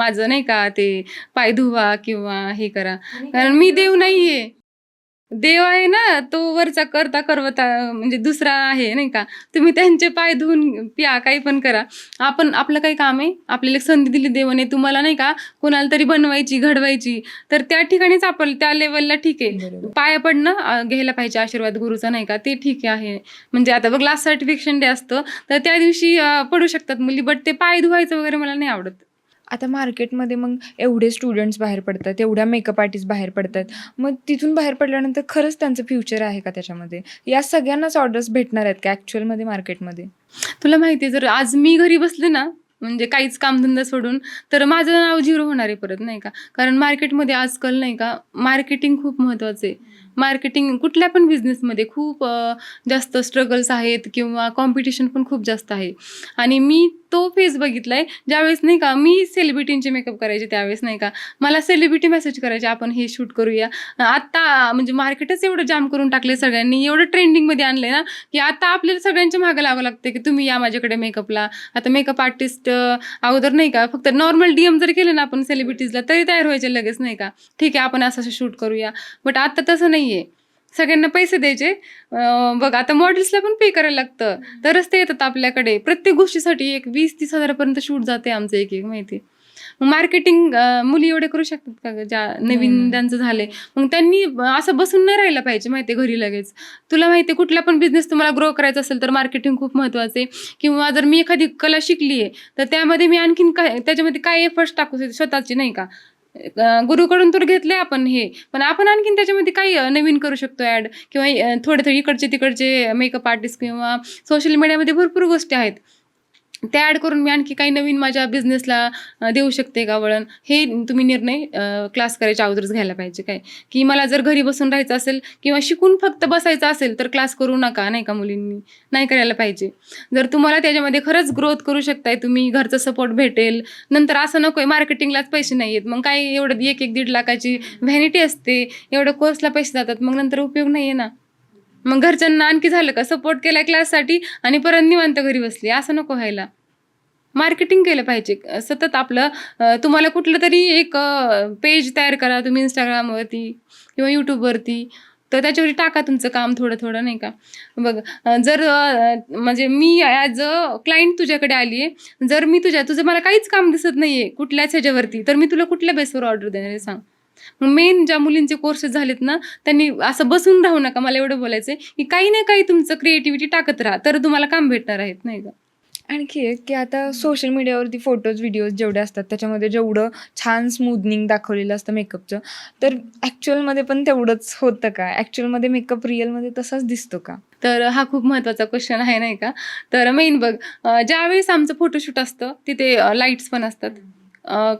माझं नाही का ते पाय धुवा किंवा हे करा. कारण मी देव नाहीये. देव आहे ना, तो वरचा करता करवता म्हणजे दुसरा आहे नाही का. तुम्ही त्यांचे पाय धुवून प्या, काही पण करा. आपलं काही काम आहे, आपल्याला एक संधी दिली देवाने तुम्हाला नाही का, कोणाला तरी बनवायची, घडवायची, तर त्या ठिकाणीच आपण त्या लेवलला ठीक आहे. बरोबर. पाया पडणं घ्यायला पाहिजे आशीर्वाद गुरुचा नाही का, ते ठीक आहे. म्हणजे आता बघ, लास्ट सर्टिफिकेशन डे असतं, तर त्या दिवशी पडू शकतात मुली, बट ते पाय धुवायचं वगैरे मला नाही आवडत. आता मार्केटमध्ये मग एवढे स्टुडंट्स बाहेर पडतात, एवढ्या मेकअप आर्टिस्ट बाहेर पडतात. मग तिथून बाहेर पडल्यानंतर खरंच त्यांचं फ्युचर आहे का त्याच्यामध्ये? या सगळ्यांनाच ऑर्डर्स भेटणार आहेत का ॲक्च्युअलमध्ये मार्केटमध्ये? तुला माहिती आहे, जर आज मी घरी बसले ना, म्हणजे काहीच कामधंदा सोडून, तर माझं नाव झिरो होणार आहे परत नाही का. कारण मार्केटमध्ये आजकाल नाही का, मार्केटिंग खूप महत्त्वाचं आहे. मार्केटिंग कुठल्या पण बिझनेसमध्ये खूप जास्त स्ट्रगल्स आहेत, किंवा कॉम्पिटिशन पण खूप जास्त आहे. आणि मी तो फेज बघितलाय, ज्यावेळेस नाही का मी सेलिब्रिटींचे मेकअप करायचे, त्यावेळेस नाही का मला सेलिब्रिटी मेसेज करायचे, आपण हे शूट करूया. आत्ता म्हणजे मार्केटच एवढं जाम करून टाकले सगळ्यांनी, एवढं ट्रेंडिंगमध्ये आणलंय ना, की आता आपल्याला सगळ्यांच्या मागं लागावं लागतं, की तुम्ही या माझ्याकडे मेकअपला. आता मेकअप आर्टिस्ट अगोदर नाही का फक्त नॉर्मल DM जर केलं ना आपण सेलिब्रिटीजला, तरी तयार व्हायचे लगेच नाही का. ठीक आहे, आपण असं शूट करूया. बट आता तसं नाहीये, सगळ्यांना पैसे द्यायचे. बघ, आता मॉडेल्सला पण पे करायला लागतं, तरच ते येतात आपल्याकडे. प्रत्येक गोष्टीसाठी एक 20-30 हजारापर्यंत शूट जाते आमचं एक माहिती. मग मार्केटिंग मुली एवढे करू शकतात का ज्या नवीन त्यांचं झाले. मग त्यांनी असं बसून नाही राहायला पाहिजे माहिती घरी लगेच. तुला माहिती आहे, कुठला पण बिझनेस तुम्हाला ग्रो करायचा असेल तर मार्केटिंग खूप महत्त्वाचं आहे. किंवा जर मी एखादी कला शिकली आहे, तर त्यामध्ये मी आणखीन काय त्याच्यामध्ये काय एफर्ट्स टाकू शकते स्वतःची नाही का. गुरुकडून तर घेतले आपण हे, पण आपण आणखीन त्याच्यामध्ये काही नवीन करू शकतो ॲड, किंवा थोडे इकडचे तिकडचे मेकअप आर्टिस्ट किंवा सोशल मीडियामध्ये भरपूर गोष्टी आहेत, त्या ॲड करून मी आणखी काही नवीन माझ्या बिझनेसला देऊ शकते का वळण. हे तुम्ही निर्णय क्लास करायच्या अगोदरच घ्यायला पाहिजे. काय की मला जर घरी बसून राहायचं असेल किंवा शिकून फक्त बसायचं असेल तर क्लास करू नका नाही का. मुलींनी नाही करायला पाहिजे. जर तुम्हाला त्याच्यामध्ये खरंच ग्रोथ करू शकताय तुम्ही, घरचा सपोर्ट भेटेल, नंतर असं नको आहे मार्केटिंगलाच पैसे नाही आहेत, मग काय एवढं 1-1-1.5 लाखाची व्हॅनिटी असते, एवढं कोर्सला पैसे जातात, मग नंतर उपयोग नाही आहे ना. मग घरच्यांना आणखी झालं का सपोर्ट केलाय क्लाससाठी आणि परत निवांत घरी बसली, असं नको व्हायला. मार्केटिंग केलं पाहिजे सतत आपलं. तुम्हाला कुठलं तरी एक पेज तयार करा तुम्ही Instagramवरती किंवा YouTubeवरती, तर त्याच्यावरती टाका तुमचं काम थोडं थोडं नाही का. बघ, जर म्हणजे मी ॲज अ क्लायंट तुझ्याकडे आली आहे, जर मी तुझं मला काहीच काम दिसत नाही आहे कुठल्याच ह्याच्यावरती, तर मी तुला कुठल्या बेसवर ऑर्डर देणार आहे सांग. मग मेन ज्या मुलींचे कोर्सेस झालेत ना, त्यांनी असं बसून राहू नका. मला एवढं बोलायचं आहे, की काही ना काही तुमचं क्रिएटिव्हिटी टाकत राहा, तर तुम्हाला काम भेटणार आहेत नाही का. आणखी एक की आता सोशल मीडियावरती फोटोज, व्हिडिओज जेवढे असतात त्याच्यामध्ये जेवढं छान स्मूदनिंग दाखवलेलं असतं मेकअपचं, तर ॲक्च्युअलमध्ये पण तेवढंच होतं का? ॲक्च्युअलमध्ये मेकअप रिअलमध्ये तसाच दिसतो का? तर हा खूप महत्त्वाचा क्वेश्चन आहे नाही का. तर मेन बघ, ज्यावेळेस आमचं फोटोशूट असतं तिथे लाईट्स पण असतात,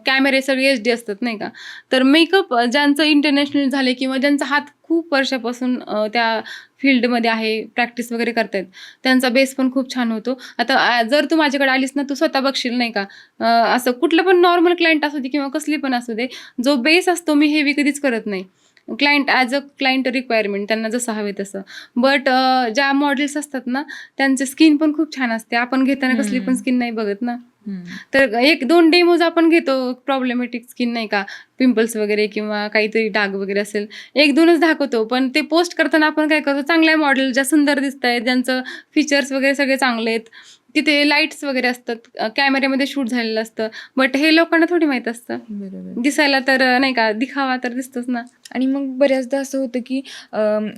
कॅमेरे सगळे HD असतात नाही का. तर मेकअप ज्यांचं इंटरनॅशनल झाले किंवा ज्यांचा हात खूप वर्षापासून त्या फील्डमध्ये आहे, प्रॅक्टिस वगैरे करतायत, त्यांचा बेस पण खूप छान होतो. आता जर तू माझ्याकडे आलीस ना, तू स्वतः बघशील नाही का. असं कुठलं पण नॉर्मल क्लायंट असू दे किंवा कसली पण असू दे, जो बेस असतो मी हेवी कधीच करत नाही. Client as a client requirement त्यांना जसं हवे तसं. बट ज्या मॉडेल्स असतात ना, त्यांचे स्किन पण खूप छान असते. आपण घेताना कसली पण स्किन नाही बघत ना. तर 1-2 डेमोज आपण घेतो, प्रॉब्लेमॅटिक स्किन नाही का, पिंपल्स वगैरे किंवा काहीतरी डाग वगैरे असेल, 1-2च दाखवतो. पण ते पोस्ट करताना आपण काय करतो, चांगल्या मॉडेल ज्या सुंदर दिसतायत, ज्यांचं फीचर्स वगैरे सगळे चांगले आहेत, तिथे लाईट्स वगैरे असतात, कॅमेऱ्यामध्ये शूट झालेलं असतं. बट हे लोकांना थोडी माहीत असतं. बरोबर. दिसायला तर नाही का, दिखावा तर दिसतोच ना. आणि मग बऱ्याचदा असं होतं की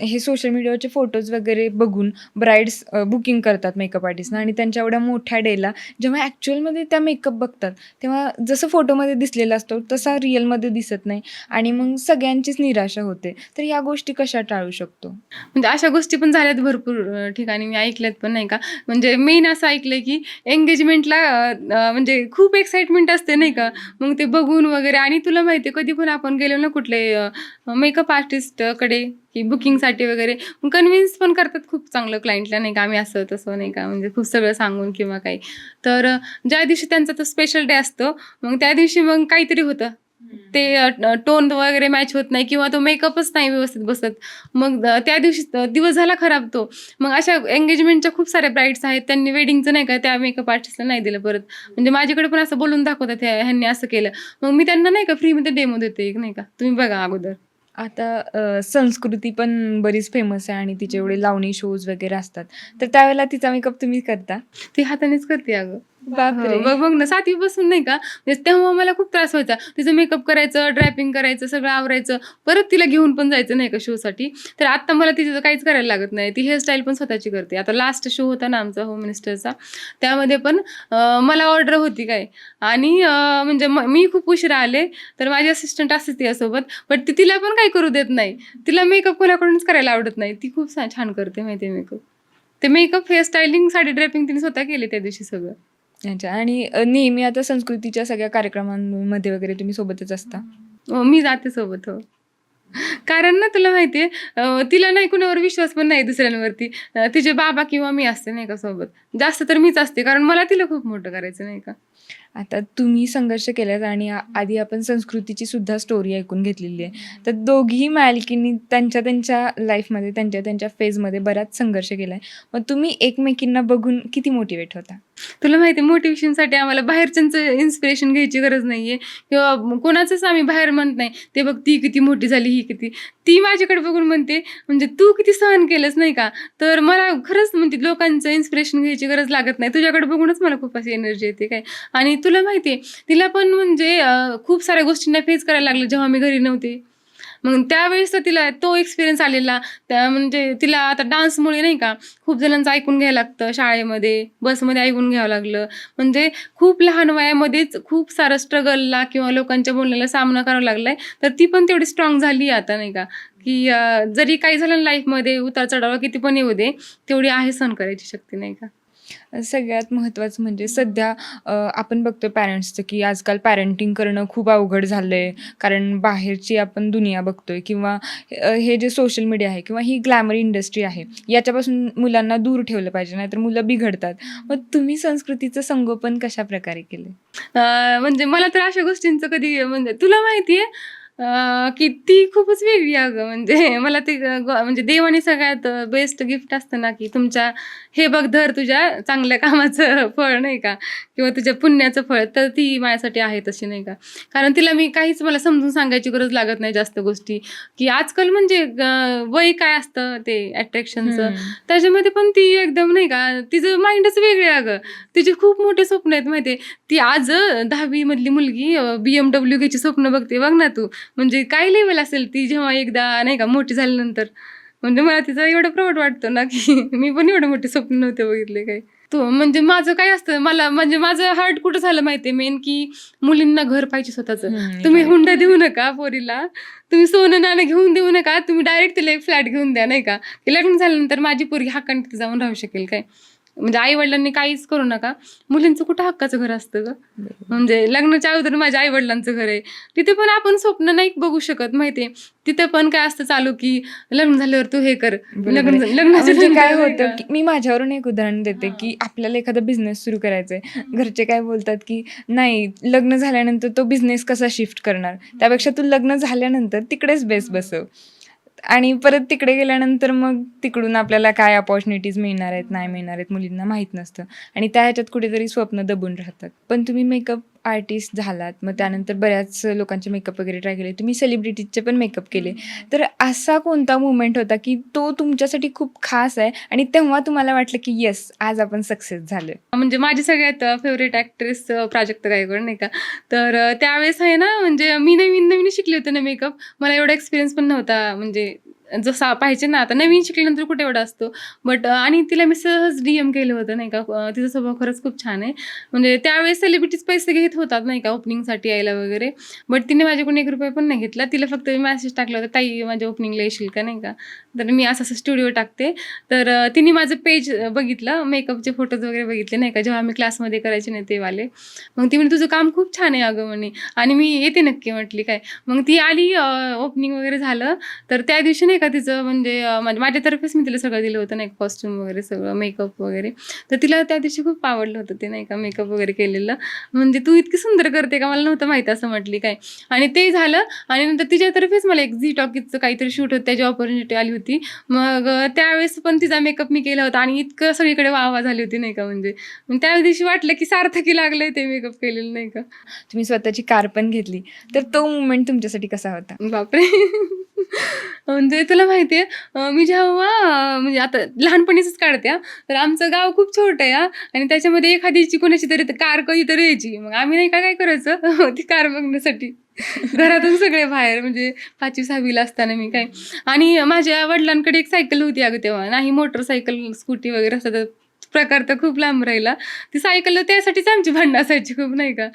हे सोशल मीडियावरचे फोटोज वगैरे बघून ब्राईड्स बुकिंग करतात मेकअप आर्टिस्टना आणि त्यांच्या एवढ्या मोठ्या डेला जेव्हा ॲक्च्युअलमध्ये त्या मेकअप बघतात तेव्हा जसं फोटोमध्ये दिसलेला असतो तसा रिअलमध्ये दिसत नाही आणि मग सगळ्यांचीच निराशा होते. तर या गोष्टी कशा टाळू शकतो? म्हणजे अशा गोष्टी पण झाल्यात भरपूर ठिकाणी मी ऐकल्यात पण नाही का. म्हणजे मेन असं ऐकलंय की एंगेजमेंटला म्हणजे खूप एक्साइटमेंट असते नाही का. मग ते बघून वगैरे, आणि तुला माहिती आहे कधी पण आपण गेलो ना कुठले मेकअप आर्टिस्टकडे की बुकिंगसाठी वगैरे, कन्व्हिन्स पण करतात खूप चांगलं क्लायंटला नाही का, आम्ही असं तसं नाही का, म्हणजे खूप सगळं सांगून किंवा काही. तर ज्या दिवशी त्यांचा तो स्पेशल डे असतो, मग त्या दिवशी मग काहीतरी होतं. ते टोन वगैरे मॅच होत नाही किंवा तो मेकअपच नाही व्यवस्थित बसत. मग त्या दिवशी दिवस झाला खराब तो. मग अशा एंगेजमेंटच्या खूप साऱ्या ब्राईड्स आहेत, त्यांनी वेडिंगचं नाही का त्या मेकअप आर्टिस्टला नाही दिलं परत. म्हणजे माझ्याकडे पण असं बोलून दाखवतात, ह्यांनी असं केलं. मग मी त्यांना नाही का फ्रीमध्ये डेमो देते एक नाही का, तुम्ही बघा अगोदर. आता संस्कृती पण बरीच फेमस आहे आणि तिचे एवढे लावणी शोज वगैरे असतात. तर त्यावेळेला तिचा मेकअप तुम्ही करता? ती हातानेच करते अगं. बापरे! हो, बघ बघ ना 7वी पासून नाही का, म्हणजे तेव्हा मला खूप त्रास व्हायचा. तिचं मेकअप करायचं, ड्रॅपिंग करायचं, सगळं आवरायचं. परत तिला घेऊन पण जायचं नाही का शोसाठी. तर आता मला तिचं काहीच करायला लागत नाही. ती हेअरस्टाईल पण स्वतःची करते. आता लास्ट शो होता ना आमचा होम मिनिस्टरचा, त्यामध्ये पण मला ऑर्डर होती काय, आणि म्हणजे मी खूप उशिरा आले, तर माझी असिस्टंट असते तिच्यासोबत. बट ती तिला पण काही करू देत नाही. तिला मेकअप कोणाकडूनच करायला आवडत नाही. ती खूप छान करते माहिती आहे मेकअप. ते मेकअप, हेअरस्टायलिंग, साडी ड्रेपिंग तिने स्वतः केली त्या दिवशी सगळं. अच्छा. आणि नेहमी आता संस्कृतीच्या सगळ्या कार्यक्रमांमध्ये वगैरे तुम्ही सोबतच असता? मी जाते सोबत. हो. कारण ना तुला माहिती आहे, तिला नाही कुणावर विश्वास पण नाही दुसऱ्यांवरती. तिचे बाबा किंवा मी असते नाही का सोबत. जास्त तर मीच असते, कारण मला तिला खूप मोठं करायचं नाही का. आता तुम्ही संघर्ष केलात आणि आधी आपण संस्कृतीची सुद्धा स्टोरी ऐकून घेतलेली आहे. तर दोघीही मालकींनी त्यांच्या त्यांच्या लाईफमध्ये, त्यांच्या त्यांच्या फेजमध्ये बराच संघर्ष केला आहे. मग तुम्ही एकमेकींना बघून किती मोटिवेट होता? तुला माहिती आहे मोटिव्हेशनसाठी आम्हाला बाहेरच्यांचं इन्स्पिरेशन घ्यायची गरज नाहीये किंवा कोणाचंच आम्ही बाहेर म्हणत नाही, ते बघ ती किती मोठी झाली, ही किती. ती माझ्याकडे बघून म्हणते, म्हणजे तू किती सहन केलंस नाही का. तर मला खरंच म्हणजे लोकांचं इन्स्पिरेशन घ्यायची गरज लागत नाही. तुझ्याकडे बघूनच मला खूप अशी एनर्जी येते काय. आणि तुला माहिती आहे तिला पण म्हणजे खूप साऱ्या गोष्टींना फेस करायला लागलं जेव्हा मी घरी नव्हते. मग त्यावेळेस तर तिला तो एक्सपिरियन्स आलेला. त्या म्हणजे तिला आता डान्समुळे नाही का खूप जणांचं ऐकून घ्यायला लागतं, शाळेमध्ये, बसमध्ये ऐकून घ्यावं लागलं. म्हणजे खूप लहान वयामध्येच खूप सारं स्ट्रगलला किंवा लोकांच्या बोलण्याला सामना करावा लागलाय. तर ती पण तेवढी स्ट्रॉंग झाली आता नाही का, की जरी काही झालं ना लाईफमध्ये, उतार चढाव किती पण येऊ दे, तेवढी आहे सहन करायची शक्ती नाही का. सगळ्यात महत्त्वाचं म्हणजे सध्या आपण बघतोय पॅरेंट्सचं की आजकाल पॅरेंटिंग करणं खूप अवघड झालं आहे. कारण बाहेरची आपण दुनिया बघतोय किंवा हे जे सोशल मीडिया आहे किंवा ही ग्लॅमर इंडस्ट्री आहे, याच्यापासून मुलांना दूर ठेवलं पाहिजे, नाहीतर मुलं बिघडतात. मग तुम्ही संस्कृतीचं संगोपन कशाप्रकारे केलं? म्हणजे मला तर अशा गोष्टींचं कधी म्हणजे तुला माहिती आहे की ती खूपच वेगळी अगं. म्हणजे मला ते म्हणजे देवाने सगळ्यात बेस्ट गिफ्ट असतं ना, की तुमच्या हे बघ धर तुझ्या चांगल्या कामाचं फळ नाही का, किंवा तुझ्या पुण्याचं फळ, तर ती माझ्यासाठी आहे तशी नाही का. कारण तिला मी काहीच मला समजून सांगायची गरज लागत नाही जास्त गोष्टी, की आजकाल म्हणजे वय काय असतं ते अट्रॅक्शनचं, त्याच्यामध्ये पण ती एकदम नाही का, तिचं माइंडच वेगळे अगं. तिचे खूप मोठे स्वप्न आहेत माहिती आहे. ती आज 10वी मधली मुलगी BMW घ्यायची स्वप्न बघते बघ ना तू. म्हणजे काय लेवल असेल ती जेव्हा एकदा नाही का मोठी झाल्यानंतर. म्हणजे मला तिचं एवढं प्राऊड वाटतं ना, की मी पण एवढं मोठे स्वप्न नव्हते बघितले काही. म्हणजे माझं काय असतं, मला म्हणजे माझं हार्ट कुठं झालं माहितीये मेन, की मुलींना घर पाहिजे स्वतःचं. तुम्ही हुंडा देऊ नका पोरीला, तुम्ही सोनं नाणं घेऊन देऊ नका, तुम्ही डायरेक्ट तिला एक फ्लॅट घेऊन द्या, नाही का, की लग्न झाल्यानंतर माझी पोरगी हक्काने तिथे जाऊन राहू शकेल. काय म्हणजे आई वडिलांनी काहीच करू नका. मुलींचं कुठं हक्काचं घर असतं ग. म्हणजे लग्नाच्या अगोदर माझ्या आई वडिलांचं घर आहे, तिथे पण आपण स्वप्न नाही बघू शकत माहितीये. तिथे पण काय असतं चालू, की लग्न झाल्यावर तू हे कर, लग्नाच्या म्हणजे काय नंतर होतं नाही की मी माझ्यावरून एक उदाहरण देते, हां. की आपल्याला एखादा बिझनेस सुरू करायचा आहे. घरचे काय बोलतात, की नाही लग्न झाल्यानंतर तो बिझनेस कसा शिफ्ट करणार, त्यापेक्षा तू लग्न झाल्यानंतर तिकडेच बेस बसव. आणि परत तिकडे गेल्यानंतर मग तिकडून आपल्याला काय अपॉर्च्युनिटीज मिळणार आहेत, नाही मिळणार आहेत, मुलींना माहीत नसतं आणि त्या ह्याच्यात कुठेतरी स्वप्न दबून राहतात. पण तुम्ही मेकअप आर्टिस्ट झालात, मग त्यानंतर बऱ्याच लोकांचे मेकअप वगैरे ट्राय केले, तुम्ही सेलिब्रिटीजचे पण मेकअप केले. तर असा कोणता मुवमेंट होता, की तो तुमच्यासाठी खूप खास आहे आणि तेव्हा तुम्हाला वाटलं, की येस आज आपण सक्सेस झालोय? म्हणजे माझी सगळ्यात फेवरेट ॲक्ट्रेस प्राजक्ता गायकवाड, नाही का. तर त्यावेळेस आहे ना, म्हणजे मी नवीन नवीन शिकले होते ना मेकअप. मला एवढा एक्सपिरियन्स पण नव्हता, म्हणजे जसा पाहिजे ना, आता नवीन शिकल्यानंतर कुठे एवढा असतो. बट आणि तिला मी सहज DM केलं होतं, नाही का. तिचा स्वभाव खरंच खूप छान आहे. म्हणजे त्यावेळेस सेलिब्रिटीज पैसे घेत होतात, नाही का, ओपनिंगसाठी यायला वगैरे. बट तिने माझ्याकडून ₹1 पण नाही घेतला. तिला फक्त मी मेसेज टाकला होता, ताई माझ्या ओपनिंगला येशील का, नाही का. तर मी असं स्टुडिओ टाकते. तर तिने माझं पेज बघितलं, मेकअपचे फोटोज वगैरे बघितले, नाही का, जेव्हा मी क्लासमध्ये करायचे नाही ते वाले. मग ती म्हणे तुझं काम खूप छान आहे अगं म्हणे, आणि मी येते नक्की म्हटली काय. मग ती आली, ओपनिंग वगैरे झालं. तर त्या दिवशी नाही का तिचं म्हणजे माझ्यातर्फेच मी तिला सगळं दिलं होतं, नाही का, कॉस्ट्युम वगैरे सगळं, मेकअप वगैरे. तर तिला त्या दिवशी खूप आवडलं होतं ते, नाही का, मेकअप वगैरे केलेलं. म्हणजे तू इतकी सुंदर करते का, मला नव्हतं माहिती असं म्हटली काय. आणि ते झालं आणि नंतर तिच्यातर्फेच मला एक झी टॉकीजचं काहीतरी शूट होतं, त्याची ऑपॉर्च्युनिटी आली होती. मग त्यावेळेस पण तिचा मेकअप मी केला होता आणि इतकं सगळीकडे वाहवा झाली होती, नाही का. म्हणजे मग त्या दिवशी वाटलं की सार्थकी लागलंय ते मेकअप केलेलं, नाही का. तुम्ही स्वतःची कार पण घेतली, तर तो मुवमेंट तुमच्यासाठी कसा होता? बापरे. म्हणजे तुला माहितीये, मी जेव्हा म्हणजे आता लहानपणीच काढते हा. तर आमचं गाव खूप छोटं आहे हा. आणि त्याच्यामध्ये एखादीची कोणाची तरी कार कधीतरी यायची. मग आम्ही नाही का काय करायचं, ती कार बघण्यासाठी घरातून सगळे बाहेर, म्हणजे 5वी-6वीला असताना मी काय. आणि माझ्या वडिलांकडे एक सायकल होती अगं तेव्हा, नाही मोटरसायकल स्कूटी वगैरे असं प्रकार तर खूप लांब राहिला. ती सायकल त्यासाठीच आमची भांडणं असायची खूप, नाही का.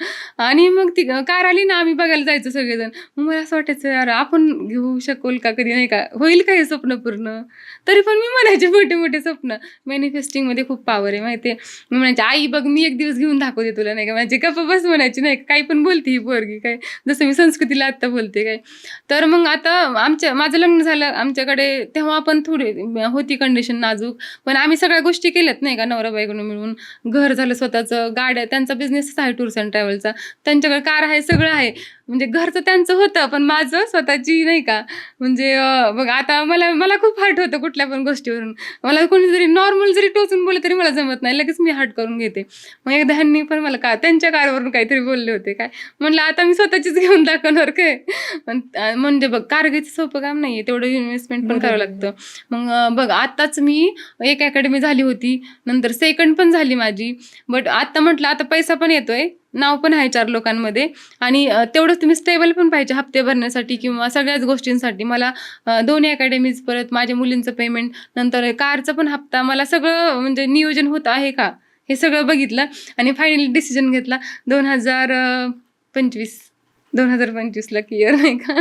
आणि मग ती कार आली ना, आम्ही बघायला जायचो सगळेजण. मग मला असं वाटायचं यार आपण घेऊ शकोल का कधी, नाही का, होईल का हे स्वप्न पूर्ण. तरी पण मी म्हणायचे मोठे मोठे स्वप्न. मॅनिफेस्टिंगमध्ये खूप पॉवर आहे माहितीये. मी म्हणायचे आई बघ मी एक दिवस घेऊन दाखवते तुला, नाही का. म्हणजे गप्पा बस म्हणायची, नाही का, काही पण बोलते ही पोरगी काय, जसं मी संस्कृतीला आत्ता बोलते काय. तर मग आता माझं लग्न झालं आमच्याकडे, तेव्हा पण थोडी होती कंडिशन नाजूक. पण आम्ही सगळ्या गोष्टी केल्यात, नाही का, नवरा बायकोनं मिळून. घर झालं स्वतःचं, गाड्या, त्यांचा बिझनेसच आहे टूर्स अँड ट्रॅव्हलचा, त्यांच्याकडे कार आहे, सगळं आहे. म्हणजे घरचं त्यांचं होतं, पण माझं स्वतःची, नाही का. म्हणजे बघ आता मला खूप हट होतं कुठल्या पण गोष्टीवरून. मला कोणीतरी नॉर्मल जरी टोचून बोललं तरी मला जमत नाही, लगेच मी हट करून घेते. मग एकदा ह्यांनी पण मला त्यांच्या कारवरून काहीतरी बोलले होते काय. म्हणलं आता मी स्वतःचीच घेऊन दाखवणार काय. म्हणजे बघ कार घ्यायचं सोपं काम नाहीये, तेवढं इन्व्हेस्टमेंट पण करावं लागतं. मग बघ आताच मी एक अकॅडमी झाली होती, नंतर सेकंड पण झाली माझी. बट आता म्हटलं आता पैसा पण येतोय, नाव पण आहे 4 लोकांमध्ये, आणि तेवढंच तुम्ही स्टेबल पण पाहिजे हप्ते भरण्यासाठी किंवा सगळ्याच गोष्टींसाठी. मला 2 अकॅडमीज, परत माझ्या मुलींचं पेमेंट, नंतर कारचा पण हप्ता, मला सगळं म्हणजे नियोजन होत आहे का हे सगळं बघितलं आणि फायनली डिसिजन घेतला 2025ला क्लिअर, नाही का.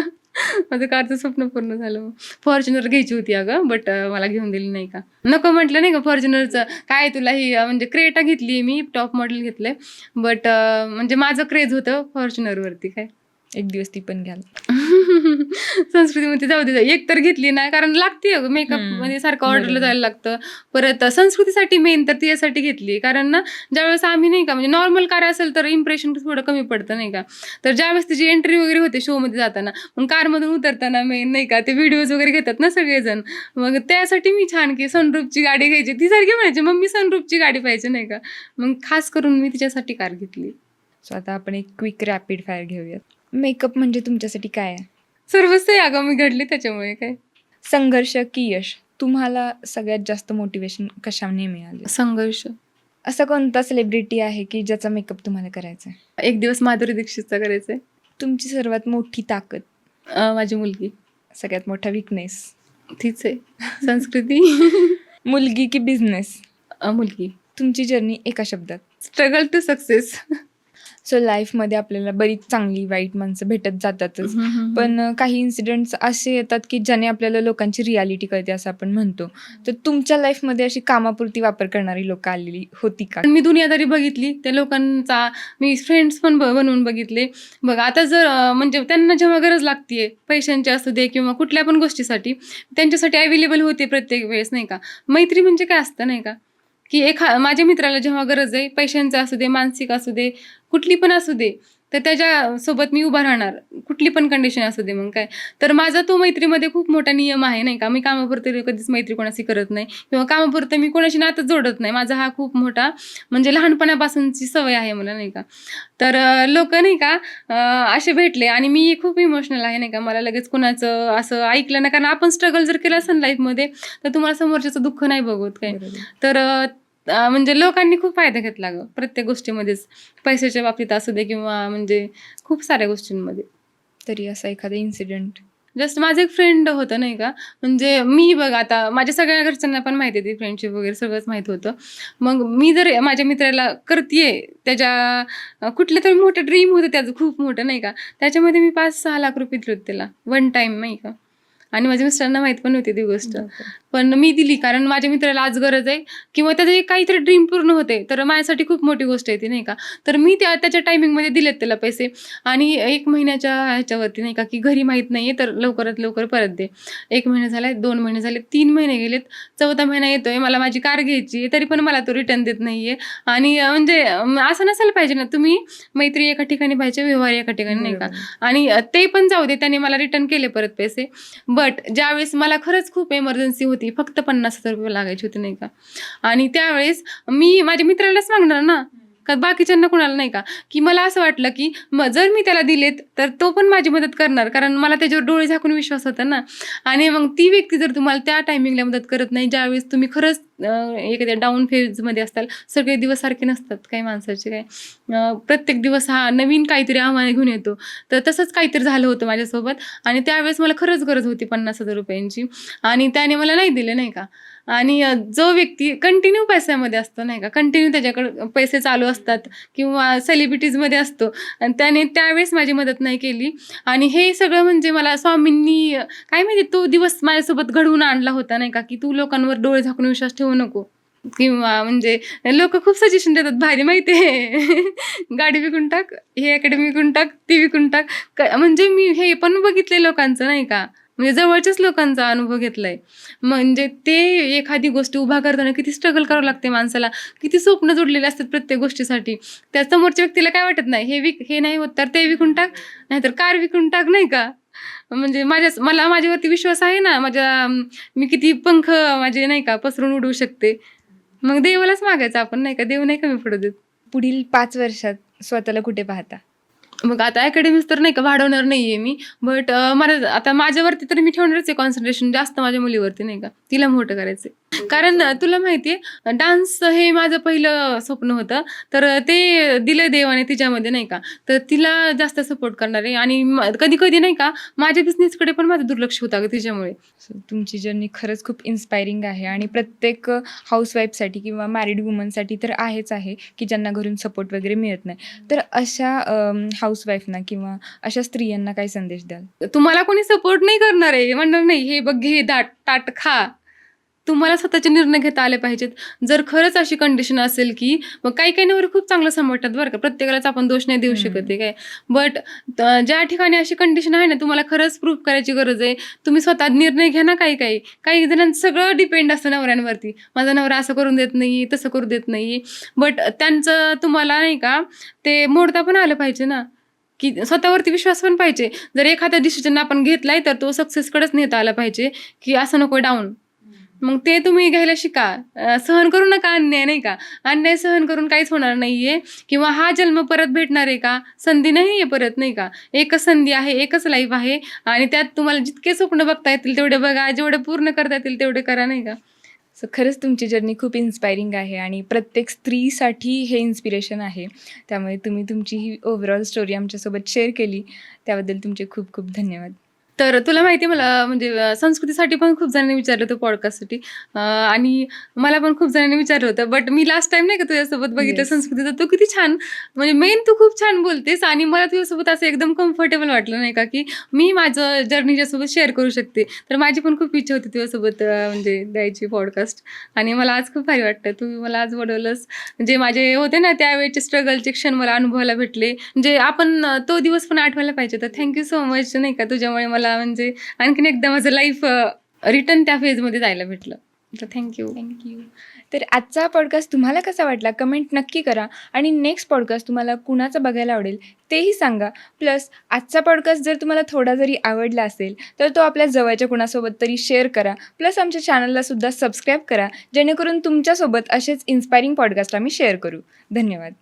माझं कारचं स्वप्न पूर्ण झालं. फॉर्च्युनर घ्यायची होती अगं, बट मला घेऊन दिली, नाही का. नको म्हटलं, नाही का, फॉर्च्युनरचं काय तुला ही म्हणजे क्रेटा घेतली मी, टॉप मॉडेल घेतलंय. बट म्हणजे माझं क्रेज होतं फॉर्च्युनरवरती काय. एक दिवस ती पण घ्याल. संस्कृतीमध्ये जाऊ दे, एक तर घेतली नाही, कारण लागते मेकअप मध्ये सारखं ऑर्डरला जायला लागतं. परत संस्कृतीसाठी मेन तर ती यासाठी घेतली, कारण ना ज्यावेळेस आम्ही, नाही का, म्हणजे नॉर्मल कार असेल तर इम्प्रेशन थोडं कमी पडतं, नाही का. तर ज्यावेळेस तिची एंट्री वगैरे होते शोमध्ये जाताना, मग कारमधून उतरताना मेन, नाही का, ते व्हिडिओज वगैरे घेतात ना सगळेजण. मग त्यासाठी मी छान की सनरूफची गाडी घ्यायची, ती सारखी म्हणायची मम्मी सनरूफची गाडी पाहिजे, नाही का. मग खास करून मी तिच्यासाठी कार घेतली. सो आता आपण एक क्विक रॅपिड फायर घेऊयात. मेकअप म्हणजे तुमच्यासाठी काय आहे? सर्वच आगामी मी घडली त्याच्यामुळे काय. संघर्ष की यश? तुम्हाला सगळ्यात जास्त मोटिवेशन कशाने मिळाले? संघर्ष. असा कोणता सेलिब्रिटी आहे की ज्याचा मेकअप तुम्हाला करायचा आहे? एक दिवस माधुरी दीक्षितचा करायचंय. तुमची सर्वात मोठी ताकद? माझी मुलगी. सगळ्यात मोठा विकनेस? तीच आहे संस्कृती. मुलगी की बिझनेस? मुलगी. तुमची जर्नी एका शब्दात. Struggle to success. सो लाईफमध्ये आपल्याला बरीच चांगली वाईट माणसं भेटत जातातच, पण काही इन्सिडेंट्स असे येतात की ज्याने आपल्याला लोकांची रियालिटी कळते असं आपण म्हणतो. तर तुमच्या लाईफमध्ये अशी कामापुरती वापर करणारी लोक आलेली होती का? मी दुनियादारी बघितली, त्या लोकांचा मी फ्रेंड्स पण बनवून बघितले. बघ आता जर म्हणजे त्यांना जेव्हा गरज लागते पैशांची असू दे किंवा कुठल्या पण गोष्टीसाठी, त्यांच्यासाठी अवेलेबल होते प्रत्येक वेळेस, नाही का. मैत्री म्हणजे काय असतं, नाही का, की माझ्या मित्राला जेव्हा गरज आहे, पैशांचं असू दे, मानसिक असू दे, कुठली पण असू दे, तर त्याच्यासोबत मी उभा राहणार, कुठली पण कंडिशन असू दे. मग काय, तर माझा तो मैत्रीमध्ये खूप मोठा नियम आहे, नाही का. मी कामापुरतं कधीच मैत्री कोणाशी करत नाही किंवा कामापुरतं मी कोणाशी नातं जोडत नाही. माझा हा खूप मोठा म्हणजे लहानपणापासूनची सवय आहे मला, नाही का. तर लोक, नाही का, असे भेटले आणि मी खूप इमोशनल आहे, नाही का. मला लगेच कोणाचं असं ऐकलं नाही, कारण आपण स्ट्रगल जर केलं असेल लाईफमध्ये तर तुम्हाला समोरच्याचं दुःख नाही बघत काय. तर म्हणजे लोकांनी खूप फायदा घेतला गं प्रत्येक गोष्टीमध्येच, पैशाच्या बाबतीत असू दे किंवा म्हणजे खूप साऱ्या गोष्टींमध्ये. तरी असा एखादा इन्सिडेंट? जस्ट माझं एक फ्रेंड होतं, नाही का. म्हणजे मी बघ आता माझ्या सगळ्या घरच्यांना पण माहिती आहे, ती फ्रेंडशिप वगैरे सगळंच माहीत होतं. मग मी जर माझ्या मित्राला करतेय, त्याच्या कुठलं तरी मोठं ड्रीम होतं त्याचं खूप मोठं, नाही का. त्याच्यामध्ये मी 5-6 लाख रुपये दिले होते त्याला वन टाईम, नाही का. आणि माझ्या मिस्टरांना माहीत पण होती ती गोष्ट, पण मी दिली कारण माझ्या मित्राला आज गरज आहे किंवा त्याचं एक काहीतरी ड्रीम पूर्ण होते, तर माझ्यासाठी खूप मोठी गोष्ट आहे ती, नाही का. तर मी त्याच्या टायमिंगमध्ये दिलेत त्याला पैसे आणि 1 महिन्याच्या ह्याच्यावरती, नाही का, की घरी माहीत नाही आहे तर लवकरात लवकर परत दे. 1 महिना झाला, 2 महिने झाले, 3 महिने गेलेत, 4था महिना येतोय, मला माझी कार घ्यायची आहे, तरी पण मला तो रिटर्न देत नाही आहे. आणि म्हणजे असं नसायला पाहिजे ना, तुम्ही मैत्री एका ठिकाणी पाहिजे, व्यवहार एका ठिकाणी, नाही का. आणि ते पण जाऊ दे, त्याने मला रिटर्न केले परत पैसे. बट ज्यावेळेस मला खरंच खूप इमर्जन्सी होती, फक्त 50,000 रुपये लागायचे होते, नाही का. आणि त्यावेळेस मी माझ्या मित्रालाच मागणार ना, का बाकीच्यांना कुणाला, नाही का. की मला असं वाटलं की जर मी त्याला दिलेत तर तो पण माझी मदत करणार, कारण मला त्याच्यावर डोळे झाकून विश्वास होता ना. आणि मग ती व्यक्ती जर तुम्हाला त्या टायमिंगला मदत करत नाही, ज्यावेळेस तुम्ही खरंच एखाद्या डाऊन फेजमध्ये असताल, सगळे दिवस सारखे नसतात काही माणसाचे, काय प्रत्येक दिवस हा नवीन काहीतरी आव्हान घेऊन येतो. तर तसंच काहीतरी झालं होतं माझ्यासोबत आणि त्यावेळेस मला खरंच गरज होती 50,000 रुपयांची आणि त्याने मला नाही दिले, नाही का. आणि जो व्यक्ती कंटिन्यू पैशामध्ये असतो, नाही का, कंटिन्यू त्याच्याकडे पैसे चालू असतात किंवा सेलिब्रिटीजमध्ये असतो आणि त्याने त्यावेळेस माझी मदत नाही केली. आणि हे सगळं म्हणजे मला स्वामींनी काय माहिती तो दिवस माझ्यासोबत घडवून आणला होता, नाही का, की तू लोकांवर डोळे झाकून विश्वास ठेवू नको. किंवा म्हणजे लोक खूप सजेशन देतात भारी, माहिती आहे. गाडी विकून टाक, हे अकॅडमी विकून टाक, ती विकून टाक. म्हणजे मी हे पण बघितले लोकांचं, नाही का, म्हणजे जवळच्याच लोकांचा अनुभव घेतलाय. म्हणजे ते एखादी गोष्ट उभा करताना किती स्ट्रगल करावं लागते माणसाला, किती स्वप्न जोडलेले असतात प्रत्येक गोष्टीसाठी. त्या समोरच्या व्यक्तीला काय वाटत नाही, हे नाही होत तर ते विकून टाक, नाहीतर कार विकून टाक, नाही का. म्हणजे मला माझ्यावरती विश्वास आहे ना, मी किती पंख माझे, नाही का, पसरून उडवू शकते. मग देवालाच मागायचं आपण, नाही का, देव नाही कमी पडू देत. पुढील 5 वर्षात स्वतःला कुठे पाहता? मग आता अकॅडमीज तर, नाही का, वाढवणार नाहीये मी, बट मला आता माझ्यावरती तर मी ठेवणारच आहे कॉन्सन्ट्रेशन जास्त माझ्या मुलीवरती, नाही का, तिला मोठं करायचंय. कारण तुला माहितीये डान्स हे माझं पहिलं स्वप्न होतं, तर ते दिलं देवाने तिच्यामध्ये, नाही का. तर तिला जास्त सपोर्ट करणार आहे आणि कधी कधी, नाही का, माझ्या बिझनेसकडे पण माझं दुर्लक्ष होतं तिच्यामुळे. तुमची जर्नी खरंच खूप इन्स्पायरिंग आहे आणि प्रत्येक हाऊसवाईफसाठी किंवा मॅरिड वुमनसाठी तर आहेच आहे की ज्यांना घरून सपोर्ट वगैरे मिळत नाही. तर अशा हाऊसवाईफना किंवा अशा स्त्रियांना काय संदेश द्याल? तुम्हाला कोणी सपोर्ट नाही करणार आहे, म्हणणार नाही हे बघ घे ताट खा. तुम्हाला स्वतःचे निर्णय घेता आले पाहिजेत. जर खरंच अशी कंडिशन असेल की मग काही नवरे खूप चांगलं सांभाळतात बरं का, प्रत्येकालाच आपण दोष नाही देऊ शकत आहे काय. बट ज्या ठिकाणी अशी कंडिशन आहे ना, तुम्हाला खरंच प्रूफ करायची गरज आहे, तुम्ही स्वतः निर्णय घ्या ना. काही जणांचं सगळं डिपेंड असतं नवऱ्यांवरती, माझा नवरा असं करून देत नाही, तसं करू देत नाही, बट त्यांचं तुम्हाला, नाही का, ते मोडता पण आलं पाहिजे ना, की स्वतःवरती विश्वास पण पाहिजे. जर एखादा डिसिजन आपण घेतलाय तर तो सक्सेसकडेच नेता आला पाहिजे, की असं नको डाऊन. मग ते तुम्ही घ्यायला शिका. सहन करू नका अन्याय, नाही का. अन्याय सहन करून काहीच होणार नाहीये किंवा हा जन्म परत भेटणार आहे का, संधी नाही आहे परत, नाही का. एकच संधी आहे, एकच लाईफ आहे आणि त्यात तुम्हाला जितके स्वप्न बघता येतील तेवढे बघा, जेवढे पूर्ण करता येतील तेवढे करा, नाही का. सो खरंच तुमची जर्नी खूप इन्स्पायरिंग आहे आणि प्रत्येक स्त्रीसाठी हे इन्स्पिरेशन आहे. त्यामुळे तुम्ही तुमची ही ओव्हरऑल स्टोरी आमच्यासोबत शेअर केली त्याबद्दल तुमचे खूप खूप धन्यवाद. तर तुला माहिती आहे मला म्हणजे संस्कृतीसाठी पण खूप जणांनी विचारलं होतं पॉडकास्टसाठी आणि मला पण खूप जणांनी विचारलं होतं. बट मी लास्ट टाइम नाही का तुझ्यासोबत बघितलं Yes. संस्कृतीचं, तू किती छान म्हणजे मेन तू खूप छान बोलतेस आणि मला तुझ्यासोबत असं एकदम कम्फर्टेबल वाटलं नाही का, की मी माझं जर्नी ज्यासोबत शेअर करू शकते. तर माझी पण खूप इच्छा होती तुझ्यासोबत म्हणजे द्यायची पॉडकास्ट आणि मला आज खूप भारी वाटतं. तू मला आज बोलवलंस. जे माझे होते ना त्यावेळेचे स्ट्रगलचे क्षण मला अनुभवायला भेटले. म्हणजे आपण तो दिवस पण आठवायला पाहिजे. तर थँक सो मच नाही का, तुझ्यामुळे मला म्हणजे आणखीन एकदा माझं लाईफ रिटर्न त्या फेजमध्ये जायला भेटलं. तर थँक्यू. थँक्यू. तर आजचा पॉडकास्ट तुम्हाला कसा वाटला कमेंट नक्की करा आणि नेक्स्ट पॉडकास्ट तुम्हाला कुणाचा बघायला आवडेल तेही सांगा. प्लस आजचा पॉडकास्ट जर तुम्हाला थोडा जरी आवडला असेल तर तो आपल्या जवळच्या कुणासोबत तरी शेअर करा. प्लस आमच्या चॅनलला सुद्धा सबस्क्राईब करा जेणेकरून तुमच्यासोबत असेच इन्स्पायरिंग पॉडकास्ट आम्ही शेअर करू. धन्यवाद.